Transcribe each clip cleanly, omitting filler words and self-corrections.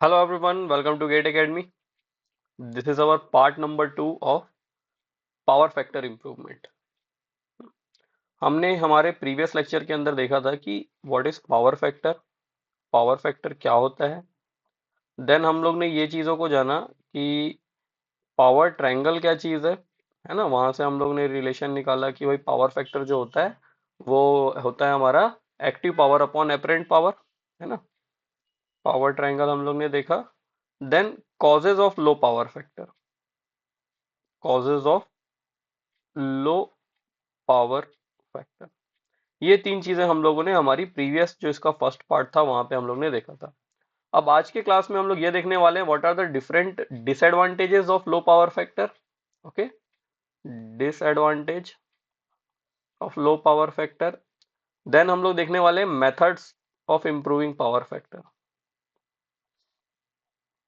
Hello everyone, welcome to Gate Academy. This is our part number 2 of power factor improvement. हमने हमारे previous lecture के अंदर देखा था कि व्हाट इज पावर फैक्टर क्या होता है। देन हम लोग ने ये चीज़ों को जाना कि पावर ट्रायंगल क्या चीज़ है ना। वहां से हम लोग ने रिलेशन निकाला कि भाई पावर फैक्टर जो होता है वो होता है हमारा active power upon apparent power, है ना। पावर ट्रायंगल हम लोग ने देखा। Then causes of low power factor, causes of low power factor, ये तीन चीजें हम लोगों ने हमारी प्रीवियस जो इसका फर्स्ट पार्ट था वहां पे हम लोग ने देखा था। अब आज के क्लास में हम लोग ये देखने वाले हैं what are the different disadvantages of low power factor. Okay, disadvantage of low power factor. Then हम लोग देखने वाले हैं methods of improving power factor,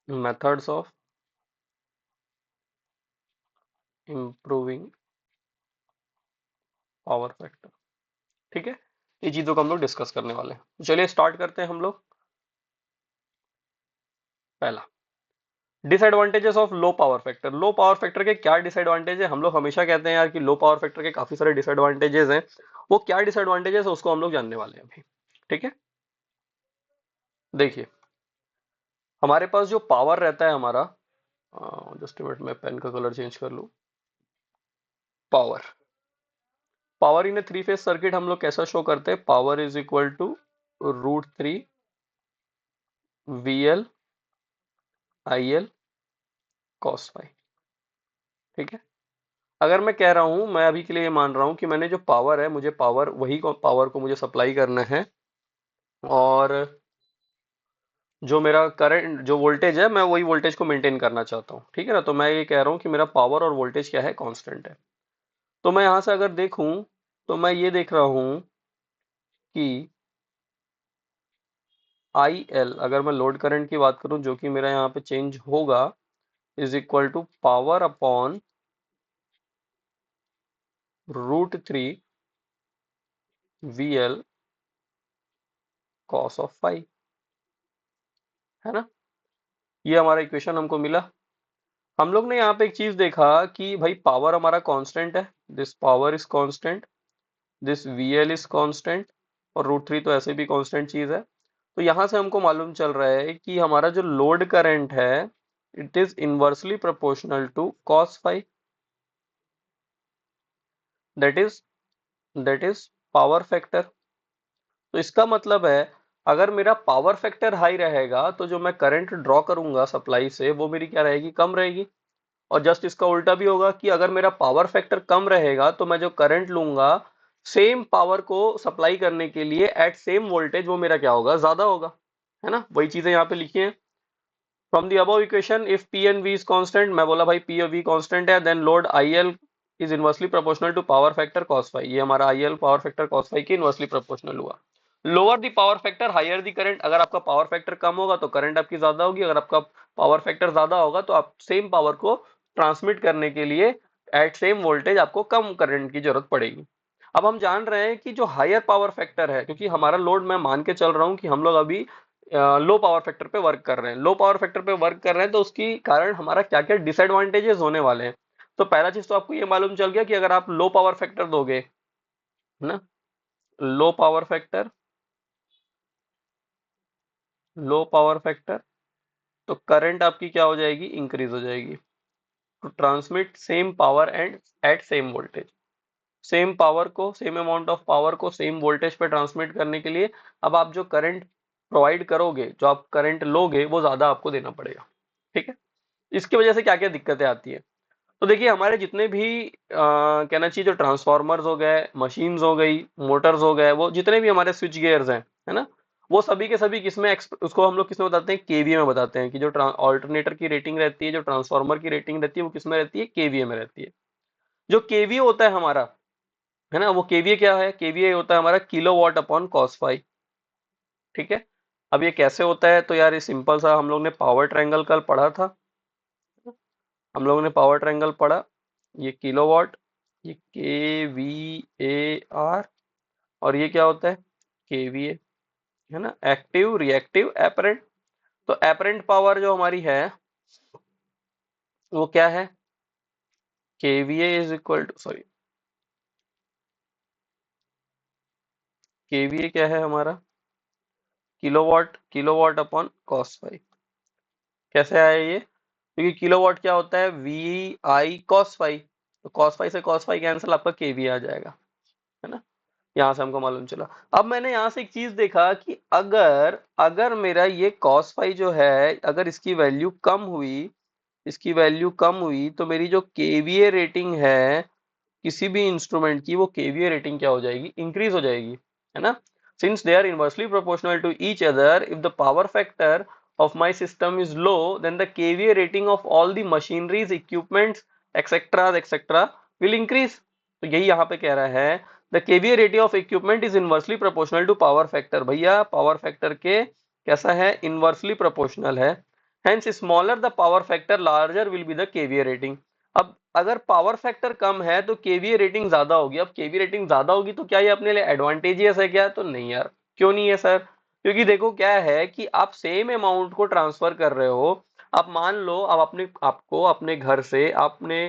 methods of improving power factor. ठीक है, ये चीजों को हम लोग डिस्कस करने वाले हैं। तो चलिए स्टार्ट करते हैं हम लोग। पहला, disadvantages of low power factor. Low power factor के क्या डिसएडवांटेज है? हम लोग हमेशा कहते हैं यार कि लो पावर फैक्टर के काफी सारे डिसएडवांटेजेस हैं। वो क्या डिसएडवांटेजेस है उसको हम लोग जानने वाले हैं अभी। ठीक है, देखिए हमारे पास जो पावर रहता है हमारा, जस्ट मिनट मैं पेन का कलर चेंज कर लूं। Power, power in a three phase circuit हम लोग कैसा शो करते हैं? Power is equal to √3 VL IL cos phi. ठीक है, अगर मैं कह रहा हूं, मैं अभी के लिए ये मान रहा हूं कि मैंने जो पावर है, मुझे पावर वही पावर को मुझे सप्लाई करना है, और जो मेरा करंट जो वोल्टेज है मैं वही वोल्टेज को मेंटेन करना चाहता हूँ। ठीक है ना, तो मैं ये कह रहा हूँ कि मेरा पावर और वोल्टेज क्या है, कांस्टेंट है। तो मैं यहां से अगर देखूं तो मैं ये देख रहा हूं कि आई एल, अगर मैं लोड करंट की बात करूं जो कि मेरा यहाँ पे चेंज होगा, is equal to power upon √3 VL cos of phi, है ना। ये हमारा इक्वेशन हमको मिला। हम लोग ने यहाँ पे एक चीज देखा कि भाई पावर हमारा कांस्टेंट है, this power is constant, this VL is constant, और √3 तो ऐसे भी कांस्टेंट चीज है। तो यहां से हमको मालूम चल रहा है कि हमारा जो लोड करंट है it is inversely proportional to cos phi, that is that is power factor. तो इसका मतलब है अगर मेरा पावर फैक्टर हाई रहेगा तो जो मैं करंट ड्रॉ करूंगा सप्लाई से वो मेरी क्या रहेगी, कम रहेगी। और जस्ट इसका उल्टा भी होगा कि अगर मेरा पावर फैक्टर कम रहेगा तो मैं जो करंट लूंगा सेम पावर को सप्लाई करने के लिए एट सेम वोल्टेज, वो मेरा क्या होगा, ज्यादा होगा, है ना। वही चीजें यहाँ पे लिखी हैं। From the above equation if P and V is constant, मैं बोला भाई पी और वी कांस्टेंट है, then load I L is inversely proportional to power factor cos phi. ये हमारा I L power factor cos phi की inversely proportional हुआ। Lower the power factor higher the current, अगर आपका पावर फैक्टर कम होगा तो current आपकी ज्यादा होगी, अगर आपका पावर फैक्टर ज्यादा होगा तो आप सेम पावर को ट्रांसमिट करने के लिए एट सेम वोल्टेज आपको कम करंट की जरूरत पड़ेगी। अब हम जान रहे हैं कि जो हायर पावर फैक्टर है, क्योंकि हमारा लोड, मैं मान के चल रहा हूं कि हम लोग अभी लो पावर फैक्टर पे वर्क कर रहे हैं, लो पावर फैक्टर पे वर्क कर रहे हैं, तो उसकी कारण हमारा क्या क्या डिसएडवांटेजेस होने वाले हैं। तो पहला चीज तो आपको ये मालूम चल गया कि अगर आप लो पावर फैक्टर दोगे, है ना, low power factor, low power factor, तो करंट आपकी क्या हो जाएगी, इंक्रीज हो जाएगी to transmit same power and at same voltage. Same power को, सेम अमाउंट ऑफ पावर को सेम वोल्टेज पे ट्रांसमिट करने के लिए अब आप जो करंट प्रोवाइड करोगे, जो आप करंट लोगे, वो ज्यादा आपको देना पड़ेगा। ठीक है, इसकी वजह से क्या क्या दिक्कतें आती है? तो देखिए हमारे जितने भी कहना चाहिए जो ट्रांसफार्मर्स हो गए, मशीन्स हो गई, मोटर्स हो गए, वो जितने भी हमारे स्विच गियर्स हैं, है ना, वो सभी के सभी किसमें उसको हम लोग किसमें बताते हैं, केवीए में बताते हैं। कि जो ऑल्टरनेटर की रेटिंग रहती है, जो ट्रांसफार्मर की रेटिंग रहती है, वो किसमें रहती है, केवीए में रहती है। जो केवीए होता है हमारा, है ना, वो केवीए क्या है, केवीए होता है हमारा kilowatt upon cos phi. ठीक है, अब ये कैसे होता है? तो यार ये सिंपल सा, हम लोग ने पावर ट्रायंगल कल पढ़ा था, हम लोगों ने पावर ट्रायंगल पढ़ा। ये किलोवाट, ये kVAR, और ये क्या होता है, केवीए, है ना, एक्टिव रिएक्टिव एपरेंट। तो एपरेंट पावर जो हमारी है वो क्या है, KVA is equal to, sorry, KVA क्या है हमारा, kilowatt, kilowatt upon cos phi. कैसे आया ये, क्योंकि किलोवाट क्या होता है, वी आई कॉस फाई, तो कॉस फाई से कॉस फाई कैंसिल, आपका केवीए आ जाएगा, है ना। यहां से हमको मालूम चला। अब मैंने यहां से एक चीज देखा कि अगर अगर मेरा ये कॉस फाई जो है, अगर इसकी वैल्यू कम हुई, इसकी वैल्यू कम हुई, तो मेरी जो केवीए रेटिंग है किसी भी इंस्ट्रूमेंट की, वो केवीए रेटिंग क्या हो जाएगी, इंक्रीज हो जाएगी, है ना। Since they are inversely proportional to each other, if the power factor of my system is low, then the kVA rating of all the machineries, equipments, etc will increase। तो यही यहाँ पे कह रहा है, the kVA rating of equipment is inversely proportional to power factor। भैया power factor के कैसा है, इनवर्सली प्रोपोर्शनल है। Hence smaller the power factor, larger will be the kVA rating। अब अगर पावर फैक्टर कम है तो केवीए रेटिंग ज्यादा होगी। अब केवीए रेटिंग ज्यादा होगी तो क्या ये अपने लिए एडवांटेजियस है क्या, तो नहीं यार, क्यों नहीं है सर, क्योंकि देखो क्या है कि आप सेम अमाउंट को ट्रांसफर कर रहे हो। आप मान लो आप अपने आपको अपने घर से आपने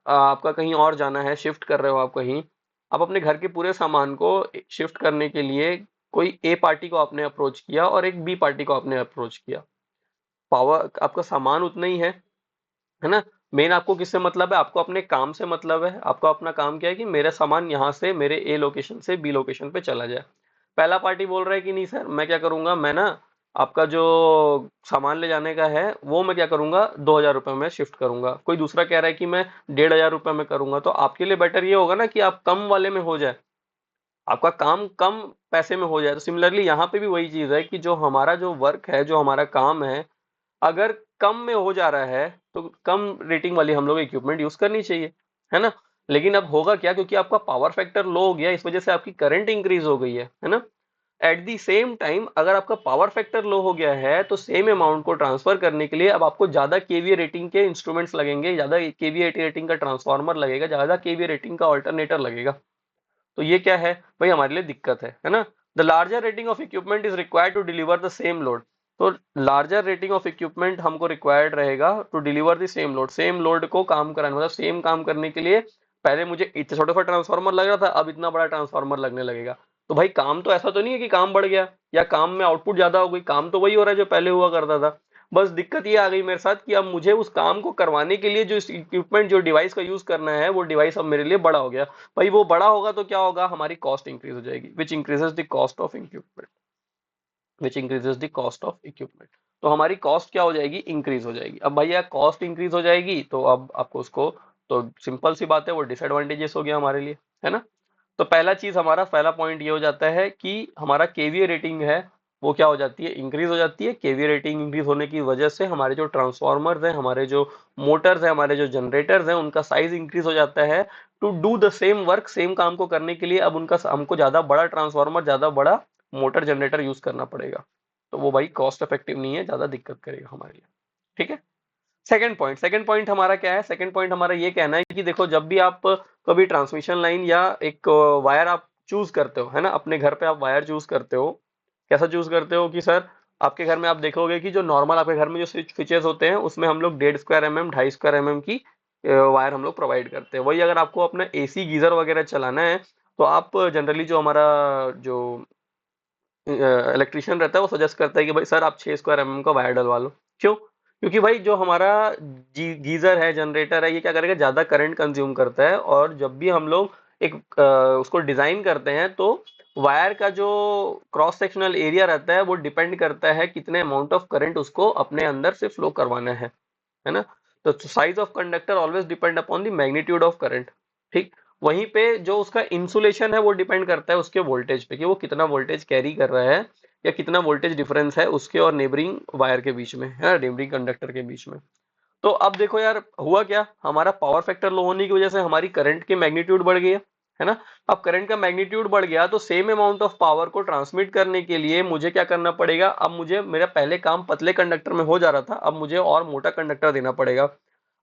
आपका कहीं और जाना है, शिफ्ट कर रहे हो आप कहीं, आप अपने घर के पूरे सामान को शिफ्ट करने के लिए कोई ए पार्टी को आपने अप्रोच किया और एक बी पार्टी को आपने अप्रोच किया। पावर आपका सामान उतना ही है ना। मेन आपको किससे मतलब है, आपको अपने काम से मतलब है। आपको अपना काम क्या है कि मेरा सामान यहाँ से मेरे ए लोकेशन से बी लोकेशन पे चला जाए। पहला पार्टी बोल रहा है कि नहीं सर, मैं क्या करूंगा, मैं ना आपका जो सामान ले जाने का है वो मैं क्या करूंगा, 2,000 रुपये में शिफ्ट करूंगा। कोई दूसरा कह रहा है कि मैं 1,500 रुपये में करूंगा। तो आपके लिए बेटर ये होगा ना कि आप कम वाले में हो जाए, आपका काम कम पैसे में हो जाए। तो सिमिलरली यहाँ पे भी वही चीज है कि जो हमारा जो वर्क है, जो हमारा काम है, अगर कम में हो जा रहा है तो कम रेटिंग वाली हम लोग इक्विपमेंट यूज करनी चाहिए, है ना। लेकिन अब होगा क्या, क्योंकि आपका पावर फैक्टर लो हो गया, इस वजह से आपकी करंट इंक्रीज हो गई है ना। एट दी सेम टाइम अगर आपका पावर फैक्टर लो हो गया है तो सेम अमाउंट को ट्रांसफर करने के लिए अब आपको ज्यादा केवीए रेटिंग के इंस्ट्रूमेंट्स लगेंगे, ज्यादा केवीए रेटिंग का ट्रांसफार्मर लगेगा, ज्यादा केवीए रेटिंग का ऑल्टरनेटर लगेगा। तो ये क्या है भाई, हमारे लिए दिक्कत है ना। The larger rating of equipment is required to deliver the same load. तो लार्जर रेटिंग ऑफ इक्विपमेंट हमको रिक्वायर्ड रहेगा to deliver the same load, same load को काम कराने, मतलब सेम काम करने के लिए पहले मुझे इतना छोटा सा ट्रांसफार्मर लग रहा था, अब इतना बड़ा ट्रांसफार्मर लगने लगेगा। तो भाई काम तो ऐसा तो नहीं है कि काम बढ़ गया या काम में आउटपुट ज्यादा हो गई, काम तो वही हो रहा है जो पहले हुआ करता था। बस दिक्कत ये आ गई मेरे साथ कि अब मुझे उस काम को करवाने के लिए जो इक्विपमेंट, जो डिवाइस का यूज करना है, वो डिवाइस अब मेरे लिए बड़ा हो गया। भाई वो बड़ा होगा तो क्या होगा, हमारी कॉस्ट इंक्रीज हो जाएगी, which increases the cost of equipment, which increases the cost of equipment. तो हमारी कॉस्ट क्या हो जाएगी, इंक्रीज हो जाएगी। अब भैया कॉस्ट इंक्रीज हो जाएगी तो अब आपको उसको, तो सिंपल सी बात है, वो डिसएडवांटेजेस हो गया हमारे लिए, है ना। तो पहला चीज हमारा, पहला पॉइंट ये हो जाता है कि हमारा केवीए रेटिंग है वो क्या हो जाती है, इंक्रीज हो जाती है। केवीए रेटिंग इंक्रीज होने की वजह से हमारे जो ट्रांसफॉर्मर्स हैं, हमारे जो मोटर्स हैं, हमारे जो जनरेटर्स हैं, उनका साइज इंक्रीज हो जाता है। To do the same work, same काम को करने के लिए अब उनका हमको ज्यादा बड़ा ट्रांसफॉर्मर, ज्यादा बड़ा मोटर जनरेटर यूज करना पड़ेगा। तो वो भाई कॉस्ट इफेक्टिव नहीं है, ज्यादा दिक्कत करेगा हमारे लिए, ठीक है। सेकंड पॉइंट हमारा क्या है, सेकंड पॉइंट हमारा ये कहना है कि देखो जब भी आप कभी ट्रांसमिशन लाइन या एक वायर आप चूज करते हो, है ना, अपने घर पे आप वायर चूज करते हो, कैसा चूज करते हो कि सर आपके घर में आप देखोगे कि जो नॉर्मल आपके घर में जो स्विचेस होते हैं उसमें हम लोग 1.5 स्क्वायर mm 2.5 स्क्वायर mm की वायर हम लोग प्रोवाइड करते हैं। वही अगर आपको अपना एसी गीजर वगैरह चलाना है तो आप जनरली जो हमारा जो इलेक्ट्रिशियन रहता है वो सजेस्ट करता है कि भाई सर आप 6 स्क्वायर mm का वायर डलवा लो। क्यों, क्योंकि भाई जो हमारा गीजर है, जनरेटर है, ये क्या करेगा, ज्यादा करंट कंज्यूम करता है। और जब भी हम लोग एक उसको डिजाइन करते हैं तो वायर का जो क्रॉस सेक्शनल एरिया रहता है वो डिपेंड करता है कितने अमाउंट ऑफ करंट उसको अपने अंदर से फ्लो करवाना है ना। तो size of conductor always depend upon the magnitude of current, ठीक। वहीं पे जो उसका इंसुलेशन है वो डिपेंड करता है उसके वोल्टेज पे, कि वो कितना वोल्टेज कैरी कर रहा है या कितना वोल्टेज डिफरेंस है उसके और नेबरिंग वायर के बीच में, है नेबरिंग कंडक्टर के बीच में। तो अब देखो यार हुआ क्या, हमारा पावर फैक्टर लो होने की वजह से हमारी करंट की मैग्नीट्यूड बढ़ गई है ना। अब करंट का मैग्नीट्यूड बढ़ गया तो सेम अमाउंट ऑफ पावर को ट्रांसमिट करने के लिए मुझे क्या करना पड़ेगा, अब मुझे, मेरा पहले काम पतले कंडक्टर में हो जा रहा था, अब मुझे और मोटा कंडक्टर देना पड़ेगा।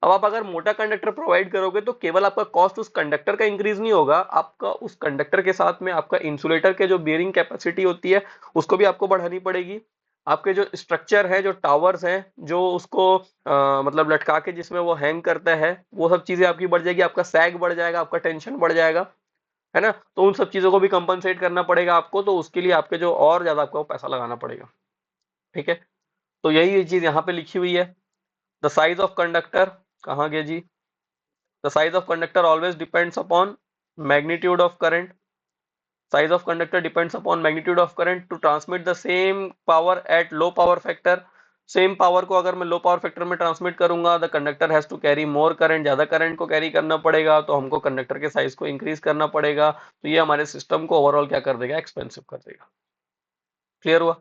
अब आप अगर मोटा कंडक्टर प्रोवाइड करोगे तो केवल आपका कॉस्ट उस कंडक्टर का इंक्रीज नहीं होगा, आपका उस कंडक्टर के साथ में आपका इंसुलेटर के जो बियरिंग कैपेसिटी होती है उसको भी आपको बढ़ानी पड़ेगी। आपके जो स्ट्रक्चर है, जो टावर्स हैं, जो उसको मतलब लटका के जिसमें वो हैंग करता है, वो सब चीजें आपकी बढ़ जाएगी, आपका सैग बढ़ जाएगा, आपका टेंशन बढ़ जाएगा, है ना। तो उन सब चीजों को भी कंपनसेट करना पड़ेगा आपको, तो उसके लिए आपके जो और ज्यादा आपको पैसा लगाना पड़ेगा। ठीक है, तो यही चीज यहाँ पे लिखी हुई है। द साइज ऑफ कंडक्टर, कहाँ गया जी? The size of conductor always depends upon magnitude of current. Size of conductor depends upon magnitude of current to transmit the same power at low power factor. Same power को अगर मैं low power factor में transmit करूंगा, the conductor has to carry more current, ज्यादा current को carry करना पड़ेगा, तो हमको कंडक्टर के साइज को इंक्रीज करना पड़ेगा। तो ये हमारे सिस्टम को ओवरऑल क्या कर देगा? एक्सपेंसिव कर देगा। क्लियर हुआ?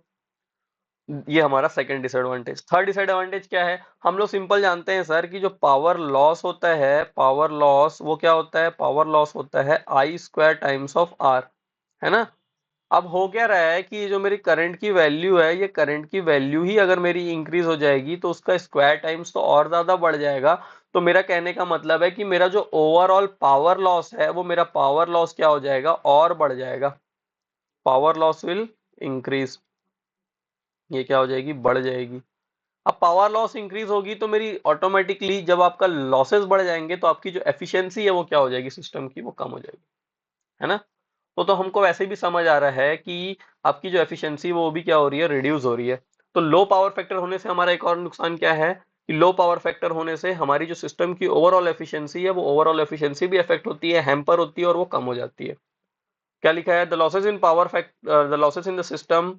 ये हमारा सेकंड डिसएडवांटेज। थर्ड डिसएडवांटेज क्या है? हम लोग सिंपल जानते हैं सर कि जो पावर लॉस होता है, पावर लॉस वो क्या होता है? पावर लॉस होता है आई स्क्वायर टाइम्स ऑफ आर, है ना। अब हो क्या रहा है कि जो मेरी करंट की वैल्यू है, ये करंट की वैल्यू ही अगर मेरी इंक्रीज हो जाएगी तो उसका स्क्वायर टाइम्स तो और ज्यादा बढ़ जाएगा। तो मेरा कहने का मतलब है कि मेरा जो ओवरऑल पावर लॉस है, वो मेरा पावर लॉस क्या हो जाएगा? और बढ़ जाएगा। पावर लॉस विल इंक्रीज, ये क्या हो जाएगी? बढ़ जाएगी। अब पावर लॉस इंक्रीज होगी तो मेरी ऑटोमेटिकली जब आपका लॉसेस बढ़ जाएंगे तो आपकी जो एफिशिएंसी है वो क्या हो जाएगी? सिस्टम की वो कम हो जाएगी, है ना। तो हमको वैसे भी समझ आ रहा है कि आपकी जो एफिशिएंसी वो भी क्या हो रही है? रिड्यूस हो रही है। तो लो पावर फैक्टर होने से हमारा एक और नुकसान क्या है कि लो पावर फैक्टर होने से हमारी जो सिस्टम की ओवरऑल एफिशिएंसी है, वो ओवरऑल एफिशिएंसी भी अफेक्ट होती है, हैम्पर होती है और वो कम हो जाती है। क्या लिखा है? The losses in power fact the losses in the system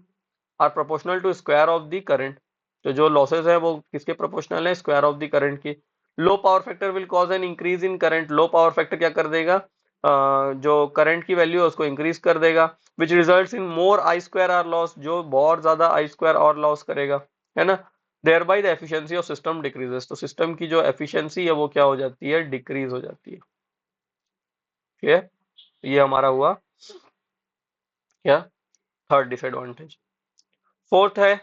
are proportional to square of the current. तो जो लॉसेस है वो किसके प्रोपोर्शनल है? स्क्वायर ऑफ द करंट की। लो power factor will cause an increase in current. Low power factor क्या कर देगा? जो करंट की वैल्यू है उसको इंक्रीज कर देगा, which results in more I square R loss, जो बहुत ज्यादा आई स्क्वायर और लॉस करेगा, है ना। Thereby the efficiency of system decreases. तो सिस्टम की जो एफिशिएंसी है वो क्या हो जाती है? डिक्रीज हो जाती है। ठीक है, ये हमारा हुआ क्या? Third disadvantage. फोर्थ है,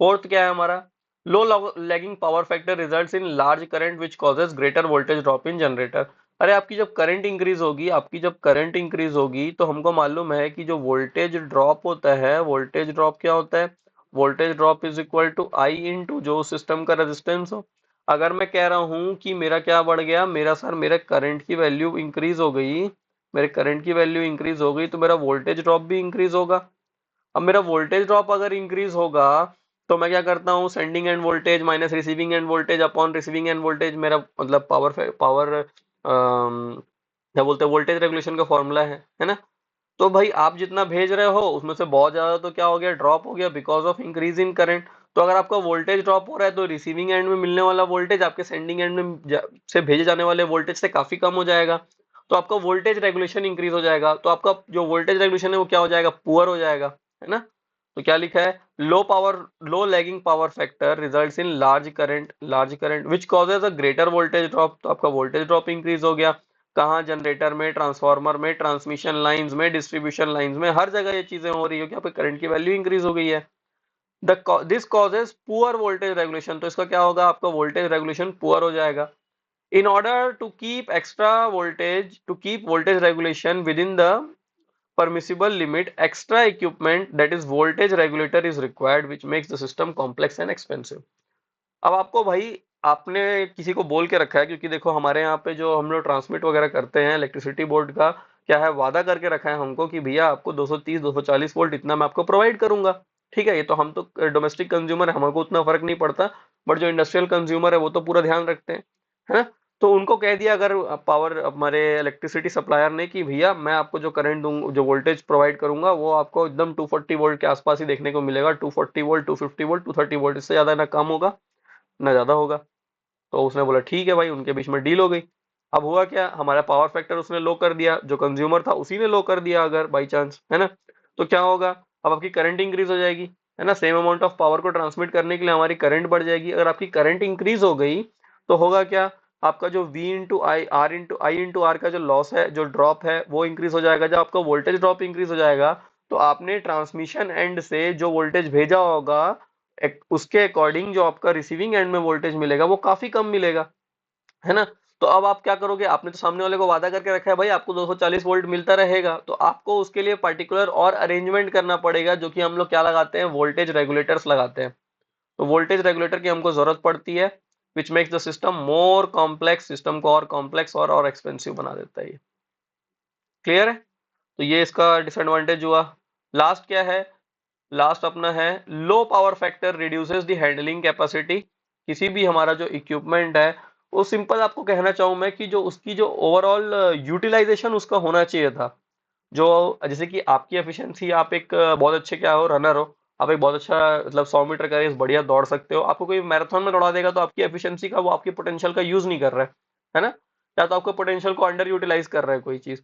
फोर्थ क्या है हमारा? Low lagging power factor results in large current which causes greater voltage drop in generator. अरे आपकी जब करंट इंक्रीज होगी, आपकी जब करंट इंक्रीज होगी तो हमको मालूम है कि जो वोल्टेज ड्रॉप होता है, वोल्टेज ड्रॉप क्या होता है? Voltage drop is equal to I into जो सिस्टम का रेजिस्टेंस हो। अगर मैं कह रहा हूं कि मेरा क्या बढ़ गया, मेरा सर मेरे करंट की वैल्यू इंक्रीज हो गई, मेरे करंट की वैल्यू इंक्रीज हो गई, तो मेरा वोल्टेज ड्रॉप भी इंक्रीज होगा। अब मेरा वोल्टेज ड्रॉप अगर इंक्रीज होगा तो मैं क्या करता हूँ? Sending end voltage minus receiving end voltage upon receiving end voltage, मेरा मतलब पावर पावर क्या बोलते हैं, वोल्टेज रेगुलेशन का फॉर्मूला है ना। तो भाई आप जितना भेज रहे हो उसमें से बहुत ज्यादा तो क्या हो गया? ड्रॉप हो गया because of increase in current. तो अगर आपका वोल्टेज ड्रॉप हो रहा है तो रिसीविंग एंड में मिलने वाला वोल्टेज आपके सेंडिंग एंड में से भेजे जाने वाले वोल्टेज से काफी कम हो जाएगा। तो आपका वोल्टेज रेगुलेशन इंक्रीज हो जाएगा, तो आपका जो वोल्टेज रेगुलेशन है वो क्या हो जाएगा? पुअर हो जाएगा, है ना। तो क्या लिखा है? Low lagging power factor results in large current which causes a greater voltage drop. तो आपका वोल्टेज ड्रॉप इंक्रीज हो गया। कहाँ? जनरेटर में, ट्रांसफार्मर में, ट्रांसमिशन लाइंस में, डिस्ट्रीब्यूशन लाइंस में, हर जगह ये चीजें हो रही है कि आपके करंट की वैल्यू इंक्रीज हो गई है। This causes poor voltage regulation. तो इसका क्या होगा? आपका वोल्टेज रेगुलेशन पुअर हो जाएगा। In order to keep extra voltage, to keep voltage regulation within the permissible limit, extra equipment that is voltage regulator is required, which makes the system complex and expensive. अब आपको भाई, आपने किसी को बोल के रखा है, क्योंकि देखो हमारे यहाँ पे जो हम लोग ट्रांसमिट वगैरह करते हैं, इलेक्ट्रिसिटी बोर्ड का क्या है, वादा करके रखा है हमको कि भैया आपको 230 240 वोल्ट इतना मैं आपको प्रोवाइड करूंगा। ठीक है, ये तो हम तो डोमेस्टिक कंज्यूमर है, हमको उतना फर्क नहीं पड़ता। बट जो इंडस्ट्रियल कंज्यूमर है वो तो पूरा ध्यान रखते हैं, है ना। तो उनको कह दिया अगर पावर हमारे इलेक्ट्रिसिटी सप्लायर ने कि भैया मैं आपको जो करंट दूंगा, जो वोल्टेज प्रोवाइड करूंगा, वो आपको एकदम 240 वोल्ट के आसपास ही देखने को मिलेगा। 240 वोल्ट, 250 वोल्ट, 230 वोल्ट, इससे ज्यादा ना कम होगा ना ज्यादा होगा। तो उसने बोला ठीक है भाई, उनके बीच में डील हो गई। अब हुआ क्या? हमारा पावर फैक्टर उसने लो कर दिया, जो कंज्यूमर था उसी ने लो कर दिया अगर बाई चांस, है ना। तो क्या होगा? अब आपकी करंट इंक्रीज हो जाएगी, है ना। सेम अमाउंट ऑफ पावर को ट्रांसमिट करने के लिए हमारी करंट बढ़ जाएगी। अगर आपकी करंट इंक्रीज हो गई तो होगा क्या? आपका जो V इंटू आई, आर का जो लॉस है, जो ड्रॉप है, वो इंक्रीज हो जाएगा। जब आपका वोल्टेज ड्रॉप इंक्रीज हो जाएगा तो आपने ट्रांसमिशन एंड से जो वोल्टेज भेजा होगा, उसके अकॉर्डिंग जो आपका रिसीविंग एंड में वोल्टेज मिलेगा वो काफी कम मिलेगा, है ना। तो अब आप क्या करोगे, आपने तो सामने वाले को वादा करके रखा है भाई आपको 240 वोल्ट मिलता रहेगा, तो आपको उसके लिए पर्टिकुलर और अरेंजमेंट करना पड़ेगा, जो कि हम लोग क्या लगाते हैं, वोल्टेज रेगुलेटर्स लगाते हैं। तो वोल्टेज रेगुलेटर की हमको जरूरत पड़ती है, which makes the system more complex, system को और कॉम्प्लेक्स और एक्सपेंसिव बना देता है ये। क्लियर है? तो ये इसका डिसएडवांटेज हुआ। लास्ट क्या है? लास्ट अपना है लो power factor reduces the handling capacity. किसी भी हमारा जो इक्विपमेंट है, वो सिंपल आपको कहना चाहूं मैं कि जो उसकी जो ओवरऑल यूटिलाइजेशन उसका होना चाहिए था, जो जैसे कि आपकी एफिशिएंसी, आप एक बहुत अच्छे क्या हो, रनर हो, आप एक बहुत अच्छा मतलब 100 मीटर का रेस बढ़िया दौड़ सकते हो, आपको कोई मैराथन में दौड़ा देगा तो आपकी एफिशिएंसी का वो आपकी पोटेंशियल का यूज नहीं कर रहा है ना, या तो आपको पोटेंशियल को अंडर यूटिलाइज कर रहा है कोई चीज।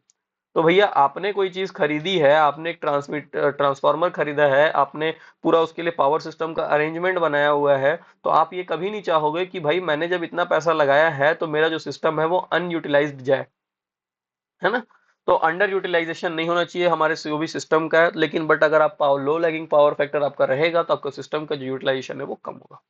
तो भैया आपने कोई चीज खरीदी है, आपने एक ट्रांसफार्मर खरीदा है, आपने पूरा उसके लिए पावर सिस्टम का अरेंजमेंट बनाया हुआ है, तो आप ये कभी नहीं चाहोगे कि भाई मैंने जब इतना पैसा लगाया है तो मेरा जो सिस्टम है वो अनयूटिलाइज्ड जाए, है ना। तो अंडर यूटिलाइजेशन नहीं होना चाहिए हमारे जो भी सिस्टम का है, लेकिन बट अगर आप लो लैगिंग पावर फैक्टर आपका रहेगा तो आपका सिस्टम का जो यूटिलाइजेशन है वो कम होगा,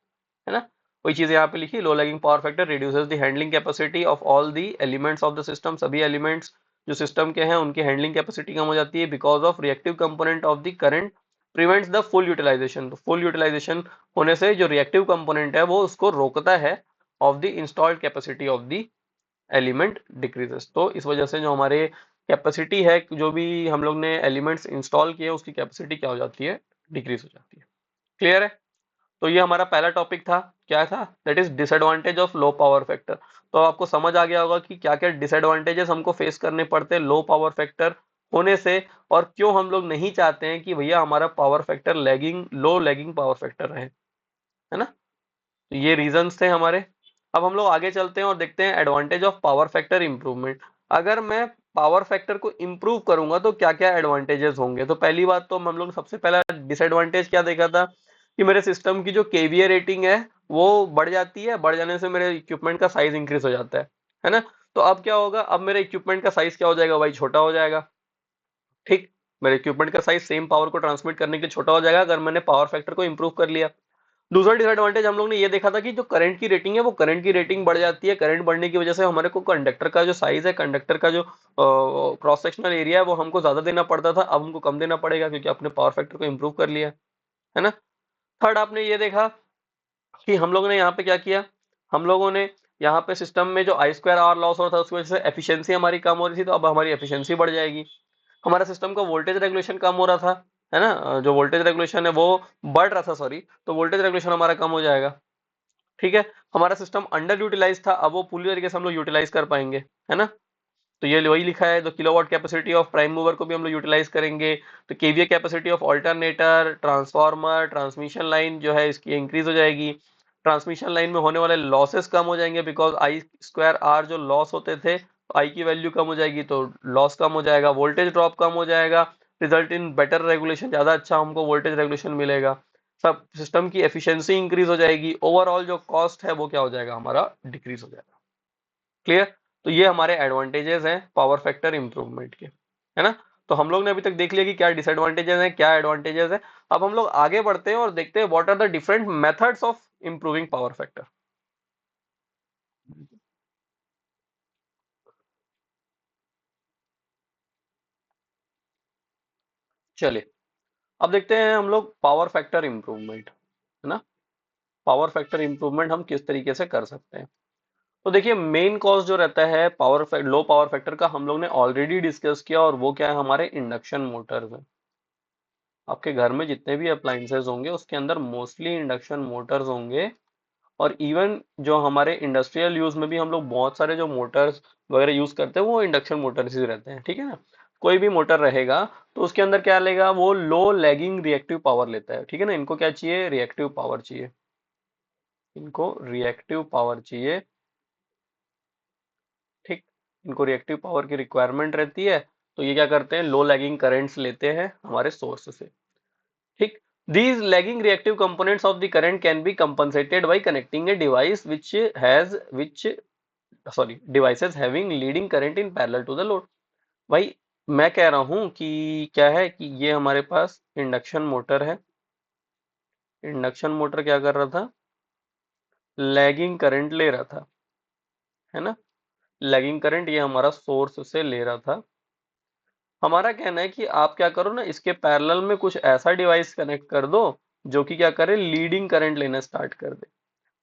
है ना। वही चीज यहाँ पे लिखी, low lagging power factor reduces the handling capacity of all the elements of the system. सभी एलिमेंट्स जो सिस्टम के हैं उनकी हैंडलिंग कैपेसिटी कम हो जाती है, because of reactive component of the current prevents the full utilization. तो फुल यूटिलाइजेशन होने से जो रिएक्टिव कंपोनेंट है वो उसको रोकता है of the installed capacity of the element decreases. तो इस वजह से जो हमारे कैपेसिटी है, जो भी हम लोग ने एलिमेंट्स इंस्टॉल किए उसकी कैपेसिटी क्या हो जाती है, डिक्रीज हो जाती है। क्लियर है? तो ये हमारा पहला टॉपिक था, क्या था, that is disadvantage of low power factor. तो आपको समझ आ गया होगा कि क्या क्या डिसएडवांटेजेस हमको फेस करने पड़ते हैं लो पावर फैक्टर होने से, और क्यों हम लोग नहीं चाहते हैं कि भैया हमारा पावर फैक्टर लैगिंग, लो लैगिंग पावर फैक्टर रहे, है ना। तो ये रीजंस थे हमारे। अब हम लोग आगे चलते हैं और देखते हैं advantage of power factor improvement. अगर मैं पावर फैक्टर को इंप्रूव करूंगा तो क्या क्या एडवांटेजेस होंगे। तो पहली बात तो हम लोग सबसे पहला डिसएडवांटेज क्या देखा था कि मेरे सिस्टम की जो केवीए रेटिंग है वो बढ़ जाती है, बढ़ जाने से मेरे इक्विपमेंट का साइज इंक्रीज हो जाता है ना। तो अब क्या होगा, अब मेरे इक्विपमेंट का साइज क्या हो जाएगा भाई, छोटा हो जाएगा। ठीक, मेरे इक्विपमेंट का साइज सेम पावर को ट्रांसमिट करने के लिए छोटा हो जाएगा अगर मैंने पावर फैक्टर को इंप्रूव कर लिया। दूसरा डिसएडवांटेज हम लोग ने ये देखा था कि जो करंट की रेटिंग है वो करंट की रेटिंग बढ़ जाती है, करंट बढ़ने की वजह से हमारे को कंडक्टर का जो साइज है, कंडक्टर का जो क्रॉस सेक्शनल एरिया है वो हमको ज्यादा देना पड़ता था, अब हमको कम देना पड़ेगा क्योंकि आपने पावर फैक्टर को इंप्रूव कर लिया है ना। थर्ड आपने ये देखा कि हम लोगों ने यहाँ पे क्या किया, हम लोगों ने यहाँ पे सिस्टम में जो आई स्क्वायर आर लॉस हो रहा था उसकी वजह से एफिशिएंसी हमारी कम हो रही थी, तो अब हमारी एफिशिएंसी बढ़ जाएगी। हमारा सिस्टम का वोल्टेज रेगुलेशन कम हो रहा था, है ना, जो वोल्टेज रेगुलेशन है वो बढ़ रहा था, सॉरी, तो वोल्टेज रेगुलेशन हमारा कम हो जाएगा। ठीक है, हमारा सिस्टम अंडर यूटिलाइज था, अब वो पूरी तरीके से हम लोग यूटिलाइज कर पाएंगे, है ना। तो ये वही लिखा है, तो kilowatt capacity of prime mover को भी हम लोग यूटिलाइज करेंगे। तो KVA capacity of alternator, transformer, transmission line जो है इसकी इंक्रीज हो जाएगी। ट्रांसमिशन लाइन में होने वाले लॉसेस कम हो जाएंगे, बिकॉज आई स्क्वायर आर जो लॉस होते थे, आई की वैल्यू कम हो जाएगी तो लॉस कम हो जाएगा, वोल्टेज ड्रॉप कम हो जाएगा, रिजल्ट इन बेटर रेगुलेशन, ज्यादा अच्छा हमको वोल्टेज रेगुलेशन मिलेगा। सब सिस्टम की एफिशिएंसी इंक्रीज हो जाएगी, ओवरऑल जो कॉस्ट है वो क्या हो जाएगा, हमारा डिक्रीज हो जाएगा। क्लियर? तो ये हमारे एडवांटेजेस हैं पावर फैक्टर इंप्रूवमेंट के, है ना। तो हम लोग ने अभी तक देख लिया कि क्या डिसएडवांटेजेस हैं, क्या एडवांटेजेस हैं। अब हम लोग आगे बढ़ते हैं और देखते हैं what are the different methods of improving power factor. चलिए, अब देखते हैं हम लोग पावर फैक्टर इंप्रूवमेंट, है ना। पावर फैक्टर इंप्रूवमेंट हम किस तरीके से कर सकते हैं। तो देखिए, मेन कॉज जो रहता है लो पावर फैक्टर का, हम लोग ने ऑलरेडी डिस्कस किया, और वो क्या है, हमारे इंडक्शन मोटर्स है। आपके घर में जितने भी अप्लायंसेस होंगे उसके अंदर मोस्टली इंडक्शन मोटर्स होंगे, और इवन जो हमारे इंडस्ट्रियल यूज में भी हम लोग बहुत सारे जो मोटर्स वगैरह यूज करते हैं वो इंडक्शन मोटर्स ही रहते हैं, ठीक है ना। कोई भी मोटर रहेगा तो उसके अंदर क्या लेगा, वो लो लैगिंग रिएक्टिव पावर लेता है, ठीक है ना। इनको क्या चाहिए, रिएक्टिव पावर चाहिए, इनको रिएक्टिव पावर चाहिए। ठीक, इनको रिएक्टिव पावर की रिक्वायरमेंट रहती है, तो ये क्या करते हैं, लो लैगिंग करेंट्स लेते हैं हमारे सोर्स से। ठीक, these lagging reactive components of the current can be compensated by connecting a device which sorry devices having leading current in parallel to the load। भाई मैं कह रहा हूं कि क्या है कि ये हमारे पास इंडक्शन मोटर है, इंडक्शन मोटर क्या कर रहा था, लैगिंग करंट ले रहा था, है ना। लैगिंग करंट ये हमारा सोर्स से ले रहा था। हमारा कहना है कि आप क्या करो ना, इसके पैरेलल में कुछ ऐसा डिवाइस कनेक्ट कर दो जो कि क्या करे, लीडिंग करंट लेना स्टार्ट कर दे।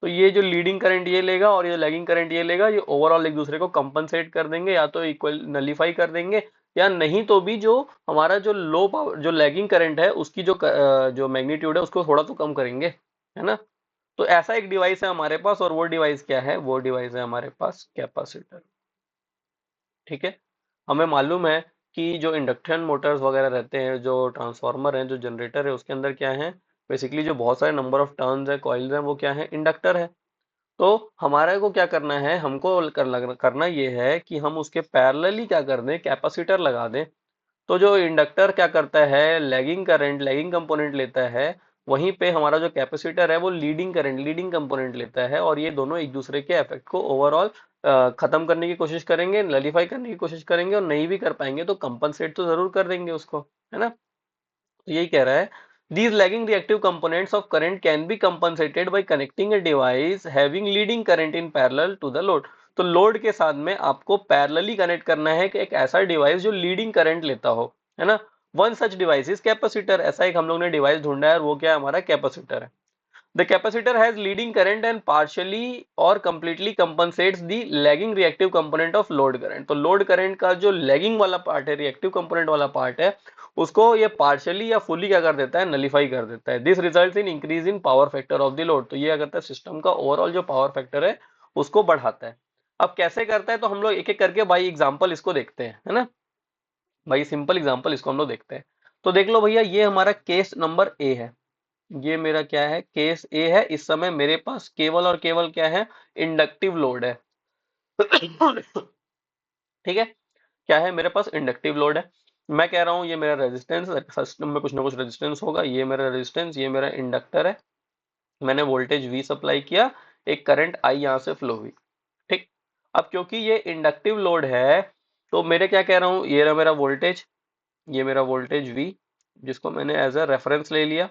तो ये जो लीडिंग करंट ये लेगा और ये लैगिंग करंट ये लेगा, ये ओवरऑल एक दूसरे को कंपनसेट कर देंगे, या तो इक्वल नलीफाई कर देंगे, या नहीं तो भी जो हमारा जो लो पावर जो लैगिंग करंट है उसकी जो मैग्नीट्यूड है उसको थोड़ा तो कम करेंगे, है ना। तो ऐसा एक डिवाइस है हमारे पास, और वो डिवाइस क्या है, वो डिवाइस है हमारे पास कैपेसिटर। ठीक है। हमें मालूम है कि जो इंडक्शन मोटर्स वगैरह रहते हैं, जो ट्रांसफार्मर हैं, जो जनरेटर है, उसके अंदर क्या है, बेसिकली जो बहुत सारे नंबर ऑफ टर्न्स है, कॉइल्स हैं, वो क्या है, इंडक्टर है। तो हमारे को क्या करना है, करना ये है कि हम उसके पैरेलली क्या कर दें, कैपेसिटर लगा दें। तो जो इंडक्टर क्या करता है, लैगिंग करंट, लैगिंग कंपोनेंट लेता है, वहीं पे हमारा जो कैपेसिटर है वो लीडिंग करंट, लीडिंग कंपोनेंट लेता है, और ये दोनों एक दूसरे के इफेक्ट को ओवरऑल खत्म करने की कोशिश करेंगे, नलीफाई करने की कोशिश करेंगे, और नहीं भी कर पाएंगे तो कंपनसेट तो जरूर कर देंगे उसको, है ना। तो यही कह रहा है, these lagging reactive components of current can be compensated by connecting a device having leading current in parallel to the load। तो लोड के साथ में आपको पैरेलली कनेक्ट करना है कि एक ऐसा डिवाइस जो लीडिंग करंट लेता हो, है ना। One such device is capacitor. ऐसा एक हम लोग ने डिवाइस ढूंढा है, और वो क्या है, हमारा कैपेसिटर है। The capacitor has leading current and partially or completely compensates the lagging reactive component of load current। तो लोड करंट का जो लैगिंग वाला पार्ट है, रिएक्टिव कंपोनेंट वाला पार्ट है, उसको ये पार्शियली या फुली क्या कर देता है, नलीफाई कर देता है। This results in increase in power factor of the load. तो ये क्या करता है, सिस्टम का ओवरऑल जो पावर फैक्टर है उसको बढ़ाता है। अब कैसे करता है, तो हम लोग एक एक करके भाई एग्जांपल इसको देखते हैं, है ना। भाई सिंपल एग्जांपल इसको हम लोग देखते हैं। तो देख लो भैया, ये हमारा केस नंबर ए है। ये मेरा क्या है, केस ए है। इस समय मेरे पास केवल और केवल क्या है, इंडक्टिव लोड है। ठीक है। क्या है, मेरे पास इंडक्टिव लोड है। मैं कह रहा हूं ये मेरा रेजिस्टेंस, सिस्टम में कुछ ना कुछ रेजिस्टेंस होगा, ये मेरा रेजिस्टेंस, ये मेरा इंडक्टर है। मैंने वोल्टेज वी सप्लाई किया, एक करंट आई यहां से फ्लो हुई। ठीक। अब क्योंकि ये इंडक्टिव लोड है, तो मेरे क्या कह रहा हूं, ये रहा मेरा वोल्टेज, ये मेरा वोल्टेज वी, जिसको मैंने एज अ रेफरेंस ले लिया।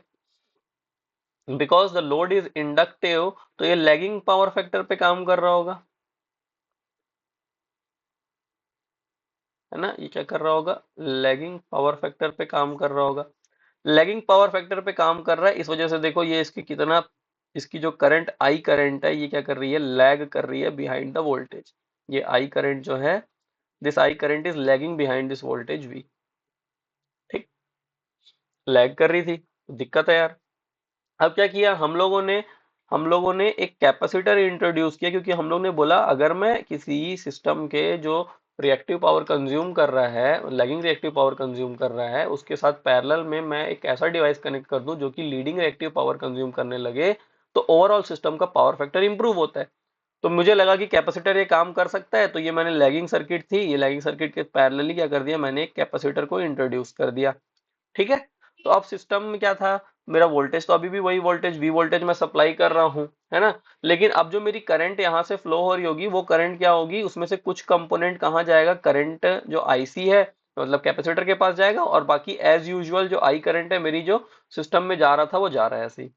Because the load is inductive, तो ये लैगिंग पावर फैक्टर पे काम कर रहा होगा, है ना। ये क्या कर रहा होगा, लैगिंग पावर फैक्टर पे काम कर रहा होगा। लैगिंग पावर फैक्टर पे काम कर रहा है, इस वजह से देखो ये इसकी कितना, इसकी जो करंट आई करंट है, ये क्या कर रही है, लैग कर रही है बिहाइंड द वोल्टेज। ये आई करंट जो है, this I current is lagging behind this voltage V. ठीक। लैग कर रही थी, दिक्कत है यार। अब क्या किया हम लोगों ने एक कैपेसिटर इंट्रोड्यूस किया, क्योंकि हम लोग ने बोला अगर मैं किसी सिस्टम के जो रिएक्टिव पावर कंज्यूम कर रहा है, लैगिंग रिएक्टिव पावर कंज्यूम कर रहा है, उसके साथ पैरेलल में मैं एक ऐसा डिवाइस कनेक्ट कर दूं जो कि लीडिंग रिएक्टिव पावर कंज्यूम करने लगे, तो ओवरऑल सिस्टम का पावर फैक्टर इंप्रूव होता है। तो मुझे लगा कि कैपेसिटर ये काम कर सकता है, तो ये मैंने लैगिंग सर्किट थी, ये लैगिंग सर्किट के पैरेलली क्या कर दिया, मैंने एक कैपेसिटर को इंट्रोड्यूस कर दिया। ठीक है। तो अब सिस्टम में क्या था, मेरा वोल्टेज तो अभी भी वही वोल्टेज वी वोल्टेज मैं सप्लाई कर रहा हूँ, है ना। लेकिन अब जो मेरी करंट यहाँ से फ्लो हो रही होगी, वो करंट क्या होगी, उसमें से कुछ कंपोनेंट कहाँ जाएगा, करंट जो आईसी है, मतलब कैपेसिटर के पास जाएगा, और बाकी एज यूजुअल जो आई करंट है मेरी, जो सिस्टम में जा रहा था वो जा रहा है ऐसे ही।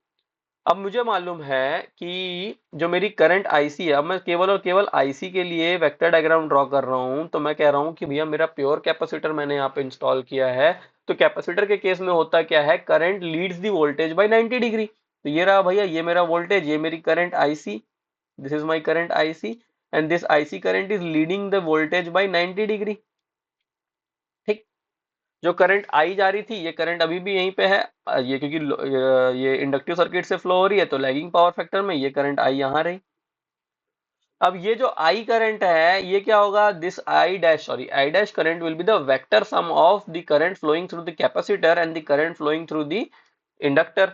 अब मुझे मालूम है कि जो मेरी करंट आईसी है, अब मैं केवल और केवल आईसी के लिए वेक्टर डायग्राम ड्रॉ कर रहा हूं, तो मैं कह रहा हूं कि भैया मेरा प्योर कैपेसिटर मैंने यहाँ पे इंस्टॉल किया है। तो कैपेसिटर के केस में होता क्या है, करंट लीड्स दी वोल्टेज बाय 90 डिग्री। तो ये रहा भैया, ये मेरा वोल्टेज, ये मेरी current IC, this is my current IC, and this IC current is leading the voltage bye 90 degree. ठीक। जो करंट आई जा रही थी, ये करंट अभी भी यहीं पे है। ये क्योंकि ये इंडक्टिव सर्किट से फ्लो हो रही है, तो लैगिंग पावर फैक्टर में ये करंट आई यहाँ रही। अब ये जो आई करंट है, ये क्या होगा, this I dash, sorry, I dash current will be the vector sum of the current flowing through the capacitor and the current flowing through the inductor.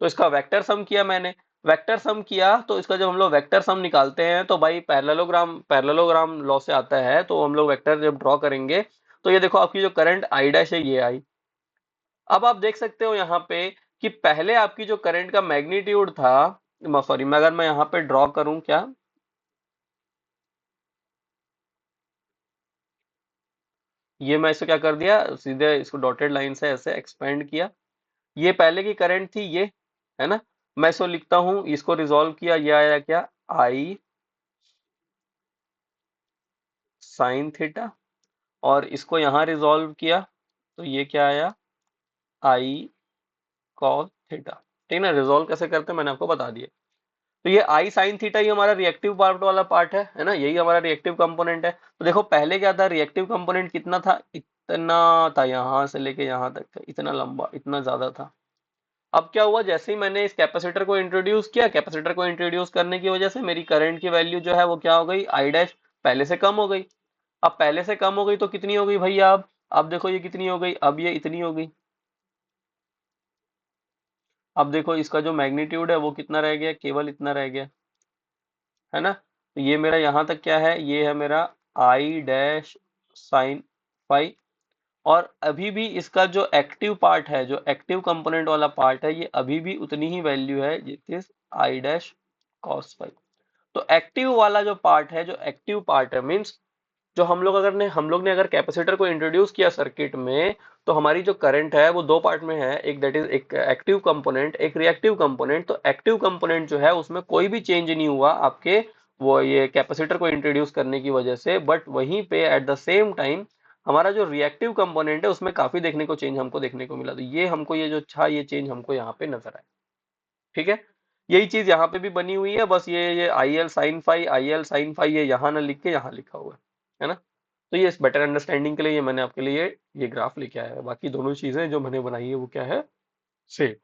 तो इसका वेक्टर सम किया मैंने। वेक्टर सम किया, तो इसका जब हम लोग वेक्टर सम निकालते हैं, तो भाई पैरेललोग्राम लॉ से आता है, तो हम लोग वेक्टर जब ड्रॉ करेंगे, तो ये देखो आपकी जो करंट आई डैश है, ये आई। अब आप देख सकते हो यहाँ पे कि पहले आपकी जो करंट का मैग्नीट्यूड था, सॉरी, मैं अगर मैं यहाँ पे ड्रॉ करूं क्या, ये मैं इसे क्या कर दिया, सीधे इसको डॉटेड लाइन से ऐसे एक्सपेंड किया। ये पहले की करंट थी, ये, है ना। मैं इसको लिखता हूं, इसको रिजॉल्व किया, ये आया क्या, आई साइन थीटा, और इसको यहाँ रिजॉल्व किया तो ये क्या आया, आई कॉस थीटा। ठीक ना, रिजॉल्व कैसे करते हैं मैंने आपको बता दिया। तो ये आई साइन थीटा ही हमारा रिएक्टिव पार्ट वाला पार्ट है ना, यही हमारा रिएक्टिव कंपोनेंट है। तो देखो पहले क्या था, रिएक्टिव कंपोनेंट कितना था, इतना था, यहां से लेके यहां तक था, इतना लंबा, इतना ज्यादा था। अब क्या हुआ, जैसे ही मैंने इस कैपेसिटर को इंट्रोड्यूस किया, कैपेसिटर को इंट्रोड्यूस करने की वजह से मेरी करंट की वैल्यू जो है वो क्या हो गई, आई डैश पहले से कम हो गई। अब पहले से कम हो गई तो कितनी हो गई भैया, अब देखो ये कितनी हो गई, अब ये इतनी हो गई। अब देखो इसका जो मैग्नीट्यूड है वो कितना रह गया, केवल इतना रह गया, है ना। तो ये मेरा यहां तक क्या है, ये है मेरा आई डैश साइन फाई। और अभी भी इसका जो एक्टिव पार्ट है, जो एक्टिव कंपोनेंट वाला पार्ट है, ये अभी भी उतनी ही वैल्यू है जित आई डैश कॉस फाई। तो एक्टिव वाला जो पार्ट है, जो एक्टिव पार्ट है मीन्स जो हम लोग ने अगर कैपेसिटर को इंट्रोड्यूस किया सर्किट में, तो हमारी जो करंट है वो दो पार्ट में है, एक दैट इज एक एक्टिव कंपोनेंट, एक रिएक्टिव कंपोनेंट। तो एक्टिव कंपोनेंट जो है उसमें कोई भी चेंज नहीं हुआ आपके वो ये कैपेसिटर को इंट्रोड्यूस करने की वजह से, बट वहीं पे एट द सेम टाइम हमारा जो रिएक्टिव कंपोनेंट है उसमें काफी देखने को चेंज हमको देखने को मिला। तो ये हमको ये जो था ये चेंज हमको यहाँ पे नजर आया। ठीक है, यही चीज यहाँ पे भी बनी हुई है, बस ये आई एल साइन फाई ये यहाँ ना लिख के यहाँ लिखा हुआ है ना। तो ये इस बेटर अंडरस्टैंडिंग के लिए ये मैंने आपके लिए ये ग्राफ लेके आया है, बाकी दोनों चीजें जो मैंने बनाई है वो क्या है, सेम।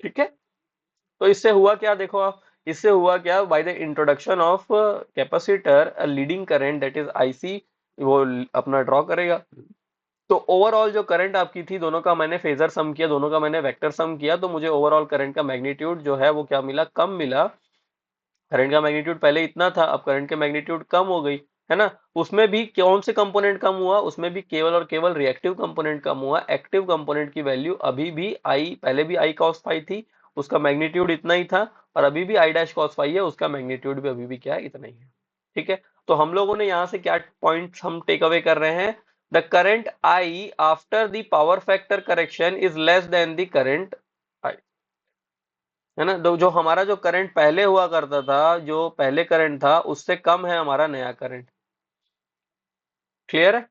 ठीक है, तो इससे हुआ क्या देखो आप, इससे हुआ क्या, by the introduction of capacitor a leading current that is IC वो अपना ड्रॉ करेगा। तो ओवरऑल जो करंट आपकी थी, दोनों का मैंने फेजर सम किया, दोनों का मैंने वेक्टर सम किया, तो मुझे ओवरऑल करंट का मैग्नीट्यूड जो है वो क्या मिला, कम मिला। करंट का मैग्नीट्यूड पहले इतना था, अब करंट के मैग्नीट्यूड कम हो गई, है ना। उसमें भी कौन से कंपोनेंट कम हुआ, उसमें भी केवल और केवल रिएक्टिव कंपोनेंट कम हुआ। एक्टिव कंपोनेंट की वैल्यू अभी भी आई, पहले भी आई कॉस फाई थी, उसका मैग्नीट्यूड इतना ही था, और अभी भी आई डैश कॉस फाई है, उसका मैग्नीट्यूड भी अभी भी क्या है, इतना ही है। ठीक है, तो हम लोगों ने यहाँ से क्या पॉइंट हम टेक अवे कर रहे हैं, the current I after the power factor correction is less than the current I, है ना। तो जो हमारा जो करंट पहले हुआ करता था, जो पहले करंट था उससे कम है हमारा नया करंट। क्लियर है।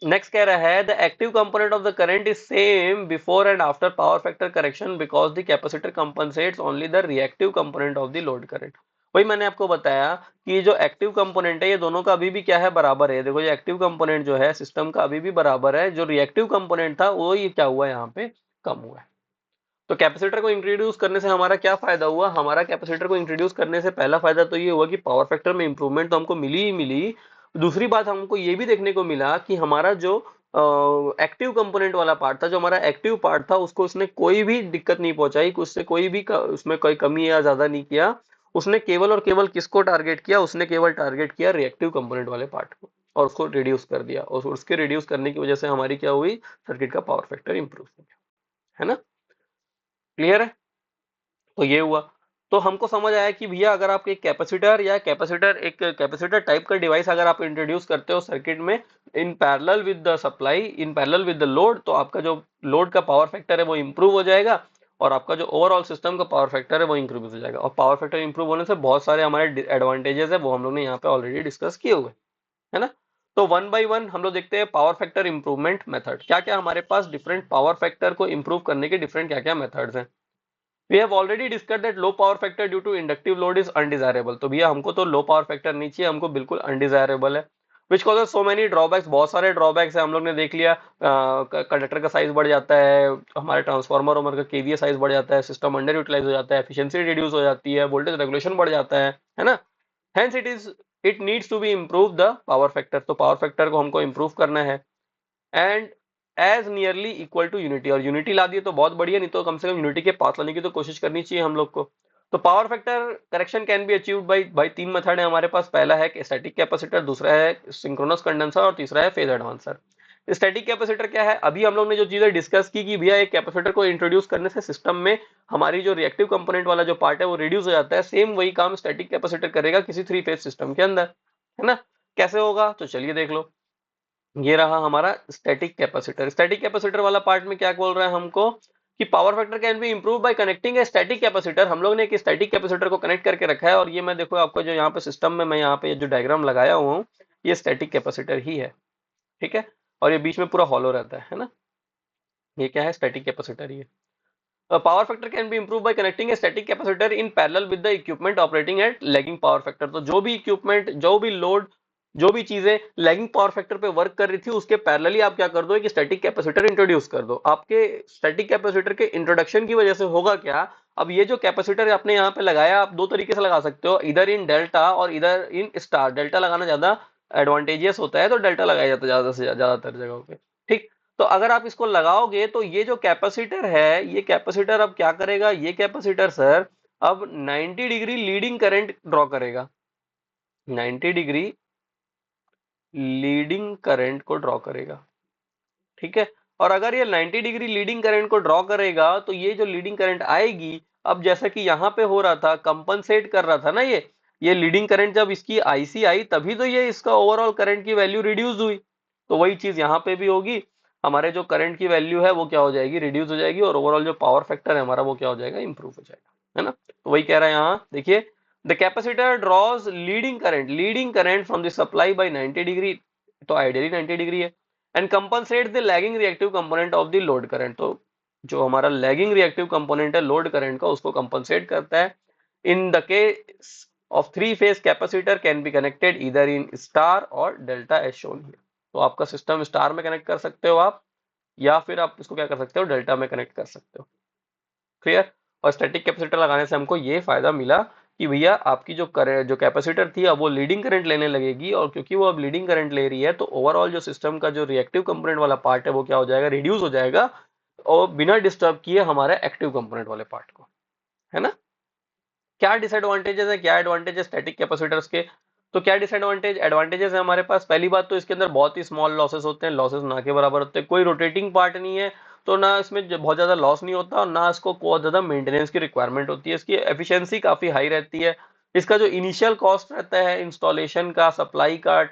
नेक्स्ट कह रहा है the active component of the current is same before and after power factor correction because the capacitor compensates only the reactive component of the load current. वही मैंने आपको बताया कि ये जो एक्टिव कंपोनेंट है ये दोनों का अभी भी क्या है, बराबर है। देखो ये एक्टिव कंपोनेंट जो है सिस्टम का अभी भी बराबर है, जो रिएक्टिव कंपोनेंट था वो ये क्या हुआ, यहाँ पे कम हुआ है। तो कैपेसिटर को इंट्रोड्यूस करने से हमारा क्या फायदा हुआ, हमारा कैपेसिटर को इंट्रोड्यूस करने से पहला फायदा तो ये हुआ कि पावर फैक्टर में इंप्रूवमेंट तो हमको मिली ही मिली। दूसरी बात हमको ये भी देखने को मिला कि हमारा जो एक्टिव कंपोनेंट वाला पार्ट था, जो हमारा एक्टिव पार्ट था, उसको उसने कोई भी दिक्कत नहीं पहुंचाई, उससे कोई भी उसमें कोई कमी या ज्यादा नहीं किया। उसने केवल और केवल किसको टारगेट किया, उसने केवल टारगेट किया रिएक्टिव कंपोनेंट वाले पार्ट को, और उसको रिड्यूस कर दिया, और उसके रिड्यूस करने की वजह से हमारी क्या हुई, सर्किट का पावर फैक्टर इंप्रूव हो गया, है ना। क्लियर है। तो ये हुआ। तो हमको समझ आया कि भैया अगर आप एक कैपेसिटर या कैपेसिटर टाइप का डिवाइस अगर आप इंट्रोड्यूस करते हो सर्किट में in parallel with the supply, in parallel with the load, तो आपका जो लोड का पावर फैक्टर है वो इंप्रूव हो जाएगा, और आपका जो ओवरऑल सिस्टम का पावर फैक्टर है वो इंक्रीज हो जाएगा। और पावर फैक्टर इंप्रूव होने से बहुत सारे हमारे एडवांटेजेस है, वो हम लोग ने यहाँ पे ऑलरेडी डिस्कस किए हुए, है ना। तो वन बाय वन हम लोग देखते हैं पावर फैक्टर इंप्रूवमेंट मेथड, क्या क्या हमारे पास डिफरेंट पावर फैक्टर को इंप्रूव करने के डिफरेंट क्या क्या मेथड्स हैं। We have already discussed that low power factor due to inductive load is undesirable। तो भैया हमको तो लो पावर फैक्टर नहीं चाहिए, हमको बिल्कुल अनडिजायरेबल है। Which causes so many drawbacks, बहुत सारे ड्रॉबैक्स है, हम लोग ने देख लिया। कंडक्टर का साइज बढ़ जाता है, हमारे ट्रांसफार्मर और का केवीए साइज बढ़ जाता है, सिस्टम अंडर यूटिलाइज हो जाता है, एफिशिएंसी रिड्यूस हो जाती है, वोल्टेज रेगुलेशन बढ़ जाता है ना। Hence it needs to be improve the power factor. तो पावर फैक्टर को हमको इम्प्रूव करना है, and as nearly equal to unity. और यूनिटी ला दिए तो बहुत बढ़िया, नहीं तो कम से कम यूनिटी के पास लाने की तो कोशिश करनी चाहिए हम लोग को। तो power factor correction can be achieved by तीन मेथड है हमारे पास। पहला है स्टैटिक कैपेसिटर, दूसरा है सिंक्रोनस कंडेंसर, और तीसरा है फेज एडवांसर। स्टैटिक कैपेसिटर क्या है, अभी हम लोग ने जो चीजें डिस्कस की कि भैया एक कैपेसिटर को इंट्रोड्यूस करने से सिस्टम में हमारी जो रिएक्टिव कंपोनेंट वाला जो पार्ट है वो रिड्यूस हो जाता है, सेम वही काम स्टैटिक कैपेसिटर करेगा किसी थ्री फेज सिस्टम के अंदर, है ना। कैसे होगा, तो चलिए देख लो। ये रहा हमारा स्टैटिक कैपेसिटर। स्टैटिक कैपेसिटर वाला पार्ट में क्या बोल रहा है हमको, कि power factor can be improve bye connecting a static capacitor. हम लोग ने एक स्टैटिक कैपेसिटर को कनेक्ट करके रखा है, और ये मैं देखो आपको जो यहाँ पे सिस्टम में मैं यहाँ पे जो डायग्राम लगाया हुआ हूँ, ये स्टैटिक कैपेसिटर ही है, ठीक है। और ये बीच में पूरा हॉलो रहता है ना, ये क्या है, स्टैटिक कैपेसिटर। ये power factor can be improve bye connecting a static capacitor in parallel with the equipment operating eight lagging power factor. तो जो भी इक्विपमेंट, जो भी लोड, जो भी चीजें लैगिंग पावर फैक्टर पे वर्क कर रही थी, उसके पैरेलली आप क्या कर दो, एक स्टैटिक कैपेसिटर इंट्रोड्यूस कर दो। आपके स्टैटिक कैपेसिटर के इंट्रोडक्शन की वजह से होगा क्या, अब ये जो कैपेसिटर आपने यहाँ पे लगाया, आप दो तरीके से लगा सकते हो, इधर इन डेल्टा और इधर इन स्टार। डेल्टा लगाना ज्यादा एडवांटेजियस होता है, तो डेल्टा लगाया जाता है ज्यादा से ज्यादातर जगहों पे, ठीक। तो अगर आप इसको लगाओगे तो ये जो कैपेसिटर है, ये कैपेसिटर अब क्या करेगा, ये कैपेसिटर सर अब 90 डिग्री लीडिंग करंट ड्रॉ करेगा, 90 डिग्री लीडिंग करंट को ड्रॉ करेगा, ठीक है। और अगर ये 90 डिग्री लीडिंग करंट को ड्रॉ करेगा, तो ये जो लीडिंग करंट आएगी, अब जैसा कि यहां पे हो रहा था, कंपनसेट कर रहा था ना, ये लीडिंग करंट जब इसकी आईसी आई, तभी तो ये इसका ओवरऑल करंट की वैल्यू रिड्यूस हुई। तो वही चीज यहाँ पे भी होगी, हमारे जो करंट की वैल्यू है वो क्या हो जाएगी, रिड्यूस हो जाएगी, और ओवरऑल जो पावर फैक्टर है हमारा वो क्या हो जाएगा, इंप्रूव हो जाएगा, है ना। तो वही कह रहा है यहाँ देखिए, the capacitor draws leading current from the supply by 90 degree, तो आइडियली 90 डिग्री है, and compensate the lagging reactive component of the load current. तो जो हमारा लैगिंग रिएक्टिव कंपोनेंट है लोड करंट का, उसको कंपनसेट करता है। In the case of three phase capacitor can be connected इधर इन स्टार और डेल्टा एज शोन हियर। तो आपका सिस्टम स्टार में कनेक्ट कर सकते हो आप, या फिर आप इसको क्या कर सकते हो, डेल्टा में कनेक्ट कर सकते हो, क्लियर। और स्टैटिक कैपेसिटर लगाने से हमको ये फायदा मिला कि भैया आपकी जो कैपेसिटर थी, अब वो लीडिंग करंट लेने लगेगी, और क्योंकि वो अब लीडिंग करंट ले रही है, तो ओवरऑल जो सिस्टम का जो रिएक्टिव कंपोनेंट वाला पार्ट है वो क्या हो जाएगा, रिड्यूस हो जाएगा, और बिना डिस्टर्ब किए हमारे एक्टिव कंपोनेंट वाले पार्ट को, है ना। क्या डिसएडवांटेजेस है, क्या एडवांटेजेस स्टैटिक कैपेसिटर्स के, तो क्या एडवांटेजेस है हमारे पास। पहली बात तो इसके अंदर बहुत ही स्मॉल लॉसेस होते हैं, लॉसेस ना के बराबर होते हैं, कोई रोटेटिंग पार्ट नहीं है, तो ना इसमें बहुत ज्यादा लॉस नहीं होता, और ना इसको बहुत ज्यादा मेंटेनेंस की रिक्वायरमेंट होती है, इसकी एफिशिएंसी काफी हाई रहती है। इसका जो इनिशियल कॉस्ट रहता है इंस्टॉलेशन का, सप्लाई का,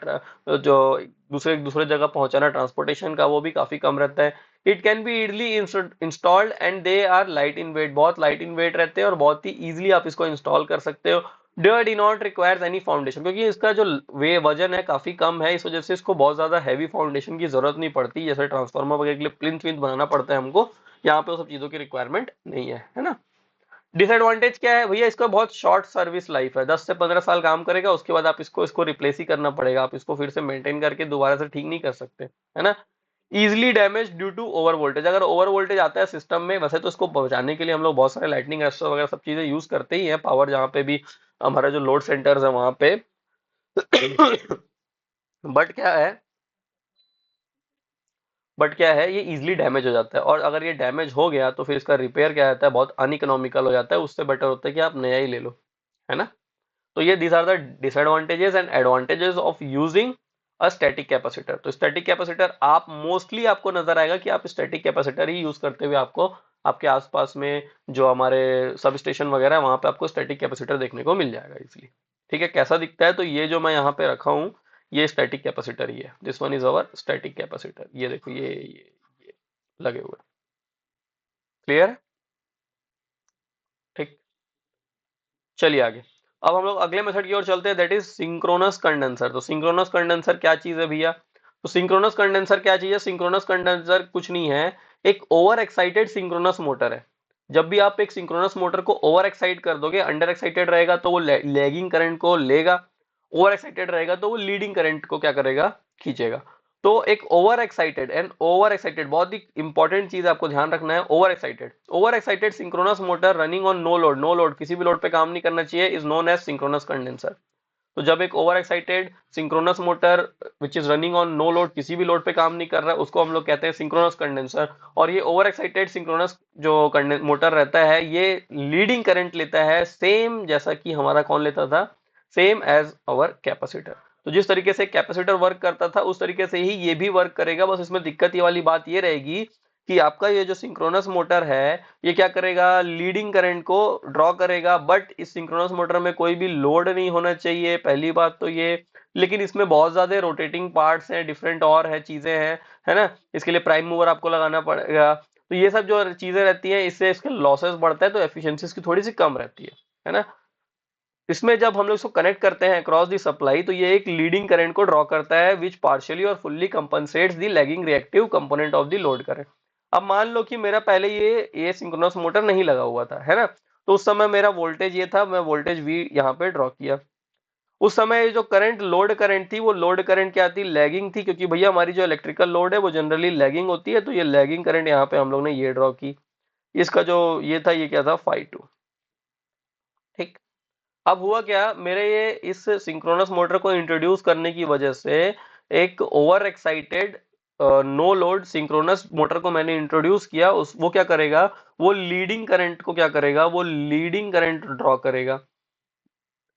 जो दूसरे दूसरे जगह पहुंचाना, ट्रांसपोर्टेशन का, वो भी काफी कम रहता है। It can be easily installed and they are light in weight, बहुत लाइट इन वेट रहते हैं, और बहुत ही इजीली आप इसको इंस्टॉल कर सकते हो। D not requires any foundation, क्योंकि इसका जो वे वजन है काफी कम है, इस वजह से इसको बहुत ज्यादा हैवी फाउंडेशन की जरूरत नहीं पड़ती, जैसे ट्रांसफार्मर वगैरह के लिए प्लिंथ विंथ बनाना पड़ता है हमको, यहाँ पे वो सब चीजों की रिक्वायरमेंट नहीं है ना। डिसएडवांटेज क्या है भैया, इसका बहुत शॉर्ट सर्विस लाइफ है, 10 से 15 साल काम करेगा, उसके बाद आप इसको इसको रिप्लेस ही करना पड़ेगा, आप इसको फिर से मेंटेन करके दोबारा से ठीक नहीं कर सकते, है ना। Easily damage due to over voltage, अगर ओवर वोल्टेज आता है सिस्टम में, वैसे तो इसको बचाने के लिए हम लोग बहुत सारे लाइटनिंग एस्टर वगैरह सब चीजें यूज करते ही हैं, पावर जहाँ पे भी हमारा जो लोड सेंटर्स है वहां पे। बट क्या है, ये इजिली डैमेज हो जाता है, और अगर ये डैमेज हो गया तो फिर इसका रिपेयर क्या रहता है, बहुत अनइकोनॉमिकल हो जाता है, उससे बेटर होता है कि आप नया ही ले लो, है ना। तो ये these are the disadvantages and advantages of using a static capacitor. तो स्टैटिक कैपेसिटर आप मोस्टली आपको नजर आएगा कि आप स्टैटिक कैपेसिटर ही यूज करते हुए आपको आपके आसपास में जो हमारे सब स्टेशन वगैरह है वहां पे आपको स्टैटिक कैपेसिटर देखने को मिल जाएगा इसलिए, ठीक है। कैसा दिखता है, तो ये जो मैं यहाँ पे रखा हूँ, ये स्टैटिक कैपेसिटर ही है, this one is our static capacitor, ये देखो ये लगे हुए, क्लियर, ठीक। चलिए आगे, अब हम लोग अगले मेथड की ओर चलते हैं, दैट इज सिंक्रोनस कंडेंसर। तो सिंक्रोनस कंडेंसर क्या चीज है भैया, तो सिंक्रोनस कंडेंसर क्या चीज है, सिंक्रोनस कंडेंसर कुछ नहीं है, एक ओवर एक्साइटेड सिंक्रोनस मोटर है। जब भी आप एक सिंक्रोनस मोटर को ओवर एक्साइट कर दोगे, अंडर एक्साइटेड रहेगा तो वो लैगिंग करंट को लेगा, ओवर एक्साइटेड रहेगा तो वो लीडिंग करंट को क्या करेगा, खींचेगा। तो एक ओवर एक्साइटेड बहुत ही इंपॉर्टेंट चीज आपको ध्यान रखना है, over excited synchronous motor running on no load, किसी भी लोड पे काम नहीं करना चाहिए, is known as synchronous condenser. तो जब एक over excited synchronous motor which is running on no load, किसी भी लोड पे काम नहीं कर रहा है, उसको हम लोग कहते हैं सिंक्रोनस कंडेंसर। और ये ओवर एक्साइटेड सिंक्रोनस जो मोटर रहता है, ये लीडिंग करंट लेता है, सेम जैसा कि हमारा कौन लेता था, सेम एज अवर कैपेसिटर। तो जिस तरीके से कैपेसिटर वर्क करता था उस तरीके से ही ये भी वर्क करेगा, बस इसमें दिक्कत ये वाली बात ये रहेगी कि आपका ये जो सिंक्रोनस मोटर है ये क्या करेगा, लीडिंग करंट को ड्रॉ करेगा, बट इस सिंक्रोनस मोटर में कोई भी लोड नहीं होना चाहिए, पहली बात तो ये। लेकिन इसमें बहुत ज्यादा रोटेटिंग पार्ट्स हैं, डिफरेंट और है चीजें हैं, है ना। इसके लिए प्राइम मूवर आपको लगाना पड़ेगा, तो ये सब जो चीजें रहती हैं इससे इसके लॉसेस बढ़ता है, तो एफिशिएंसी इसकी थोड़ी सी कम रहती है ना। इसमें जब हम लोग इसको कनेक्ट करते हैं अक्रॉस दी सप्लाई, तो ये एक लीडिंग करंट को ड्रॉ करता है which partially or fully compensates the lagging reactive component of the load current. अब मान लो कि मेरा पहले ये सिंक्रोनस मोटर नहीं लगा हुआ था, है ना, तो उस समय मेरा वोल्टेज ये था, मैं वोल्टेज वी यहाँ पे ड्रॉ किया। उस समय जो करंट लोड करंट थी, वो लोड करंट क्या थी, लैगिंग थी, क्योंकि भैया हमारी जो इलेक्ट्रिकल लोड है वो जनरली लैगिंग होती है, तो ये लैगिंग करंट यहाँ पे हम लोग ने ये ड्रॉ की। इसका जो ये था, ये क्या था, फाई 2। ठीक। अब हुआ क्या, मेरे ये इस सिंक्रोनस मोटर को इंट्रोड्यूस करने की वजह से एक over excited no load synchronous motor को मैंने इंट्रोड्यूस किया। उस वो क्या करेगा, वो लीडिंग करंट को क्या करेगा, वो लीडिंग करंट ड्रॉ करेगा।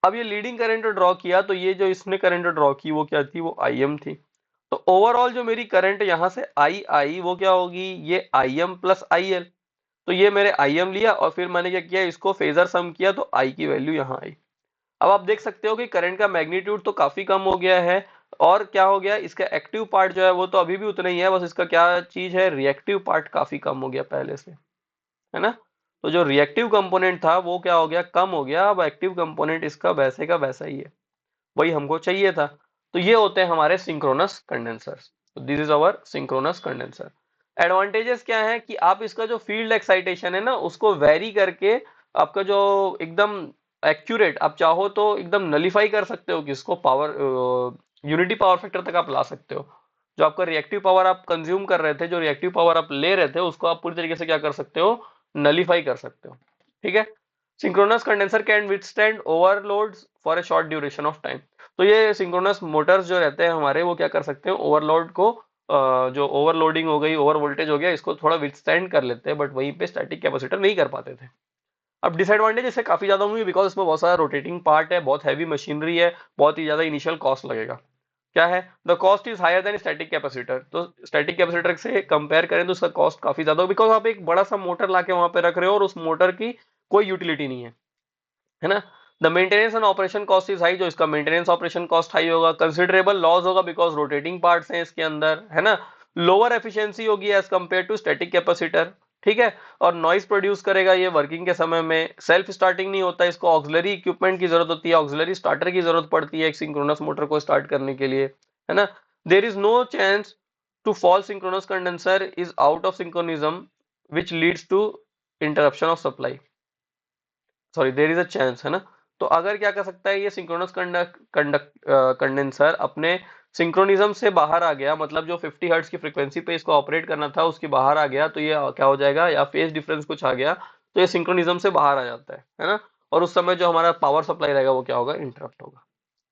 अब ये लीडिंग करंट ड्रॉ किया, तो ये जो इसने करंट ड्रॉ की वो क्या थी, वो आई एम थी। तो ओवरऑल जो मेरी करंट यहां से आई आई वो क्या होगी, ये I am plus I L. तो ये मेरे आई एम लिया और फिर मैंने क्या किया, इसको फेजर सम किया, तो आई की वैल्यू यहाँ आई। अब आप देख सकते हो कि करंट का मैग्नीट्यूड तो काफी कम हो गया है, और क्या हो गया, इसका एक्टिव पार्ट जो है वो तो अभी भी उतना ही है, बस इसका क्या चीज है, रिएक्टिव पार्ट काफी कम हो गया पहले से, है ना। तो जो रिएक्टिव कंपोनेंट था वो क्या हो गया, कम हो गया। अब एक्टिव कंपोनेंट इसका वैसे का वैसा ही है, वही हमको चाहिए था। तो ये होते हैं हमारे synchronous condensers. This is our synchronous condenser. Advantages क्या है कि आप इसका जो फील्ड एक्साइटेशन है ना, उसको वेरी करके आपका जो एकदम एक्यूरेट, आप चाहो तो एकदम नलीफाई कर सकते हो कि इसको पावर यूनिटी पावर फैक्टर तक आप ला सकते हो। जो आपका रिएक्टिव पावर आप कंज्यूम कर रहे थे, जो रिएक्टिव पावर आप ले रहे थे, उसको आप पूरी तरीके से क्या कर सकते हो, नलीफाई कर सकते हो। ठीक है। Synchronous condenser can withstand overloads for a short duration of time. तो ये सिंक्रोनस मोटर्स जो रहते हैं हमारे, वो क्या कर सकते हैं, ओवरलोड को जो ओवरलोडिंग हो गई, ओवर वोल्टेज हो गया, इसको थोड़ा विथस्टैंड कर लेते हैं, बट वहीं पे स्टैटिक कैपेसिटर नहीं कर पाते थे। अब डिसएडवांटेज इससे काफी ज्यादा होंगे, बिकॉज इसमें बहुत सारा रोटेटिंग पार्ट है, बहुत हैवी मशीनरी है, बहुत ही ज्यादा इनिशियल कॉस्ट लगेगा। क्या है, the cost is higher than static capacitor. तो स्टैटिक कैपेसिटर से कंपेयर करें तो उसका कॉस्ट काफी ज्यादा हो, बिकॉज आप एक बड़ा सा मोटर लाके वहां पे रख रहे हो और उस मोटर की कोई यूटिलिटी नहीं है ना। The maintenance and operation cost is high, जो इसका मेंटेनेंस ऑपरेशन कॉस्ट हाई होगा। कंसिडरेबल लॉस होगा बिकॉज रोटेटिंग पार्ट्स हैं इसके अंदर, है ना। लोअर एफिशिएंसी होगी as compare to static capacitor. ठीक है। और नॉइस प्रोड्यूस करेगा ये वर्किंग के समय में। सेल्फ स्टार्टिंग नहीं होता, इसको ऑक्सिलरी इक्विपमेंट की जरूरत होती है, ऑक्सिलरी स्टार्टर की जरूरत पड़ती है एक सिंक्रोनस मोटर को स्टार्ट करने के लिए, है ना। There is no chance to fall synchronous condenser is out of synchronism which leads to interruption of supply. Sorry, there is a chance, है ना। तो अगर क्या कर सकता है ये सिंक्रोनस कंडेंसर अपने सिंक्रोनिज्म से बाहर आ गया, मतलब जो 50 हर्ट्ज की फ्रीक्वेंसी पे इसको ऑपरेट करना था उसके बाहर आ गया, तो ये क्या हो जाएगा, या फेज डिफरेंस कुछ आ गया, तो ये सिंक्रोनिज्म से बाहर आ जाता है ना। और उस समय जो हमारा पावर सप्लाई रहेगा वो क्या होगा, इंटरप्ट होगा।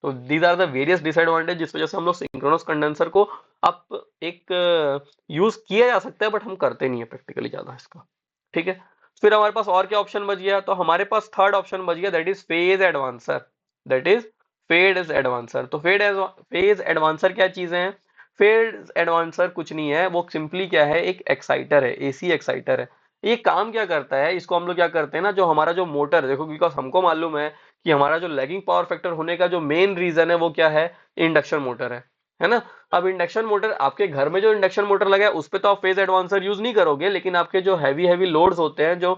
तो these are the various disadvantage जिस वजह से हम लोग सिंक्रोनस कंडेंसर को अब एक यूज किया जा सकता है, बट हम करते नहीं है प्रैक्टिकली ज्यादा इसका। ठीक है। फिर हमारे पास और क्या ऑप्शन बच गया, तो हमारे पास थर्ड ऑप्शन बच गया, that is phase advancer. That is phase advancer. तो फेज एडवांसर क्या चीजें हैं, फेज एडवांसर कुछ नहीं है, वो सिंपली क्या है, एक एक्साइटर है, एसी एक्साइटर है। ये काम क्या करता है, इसको हम लोग क्या करते हैं ना, जो हमारा जो मोटर देखो, बिकॉज हमको मालूम है कि हमारा जो लैगिंग पावर फैक्टर होने का जो मेन रीजन है वो क्या है, इंडक्शन मोटर है ना। अब इंडक्शन मोटर, आपके घर में जो इंडक्शन मोटर लगा है उस पे तो आप फेज एडवांसर यूज नहीं करोगे, लेकिन आपके जो हैवी हैवी लोड्स होते हैं, जो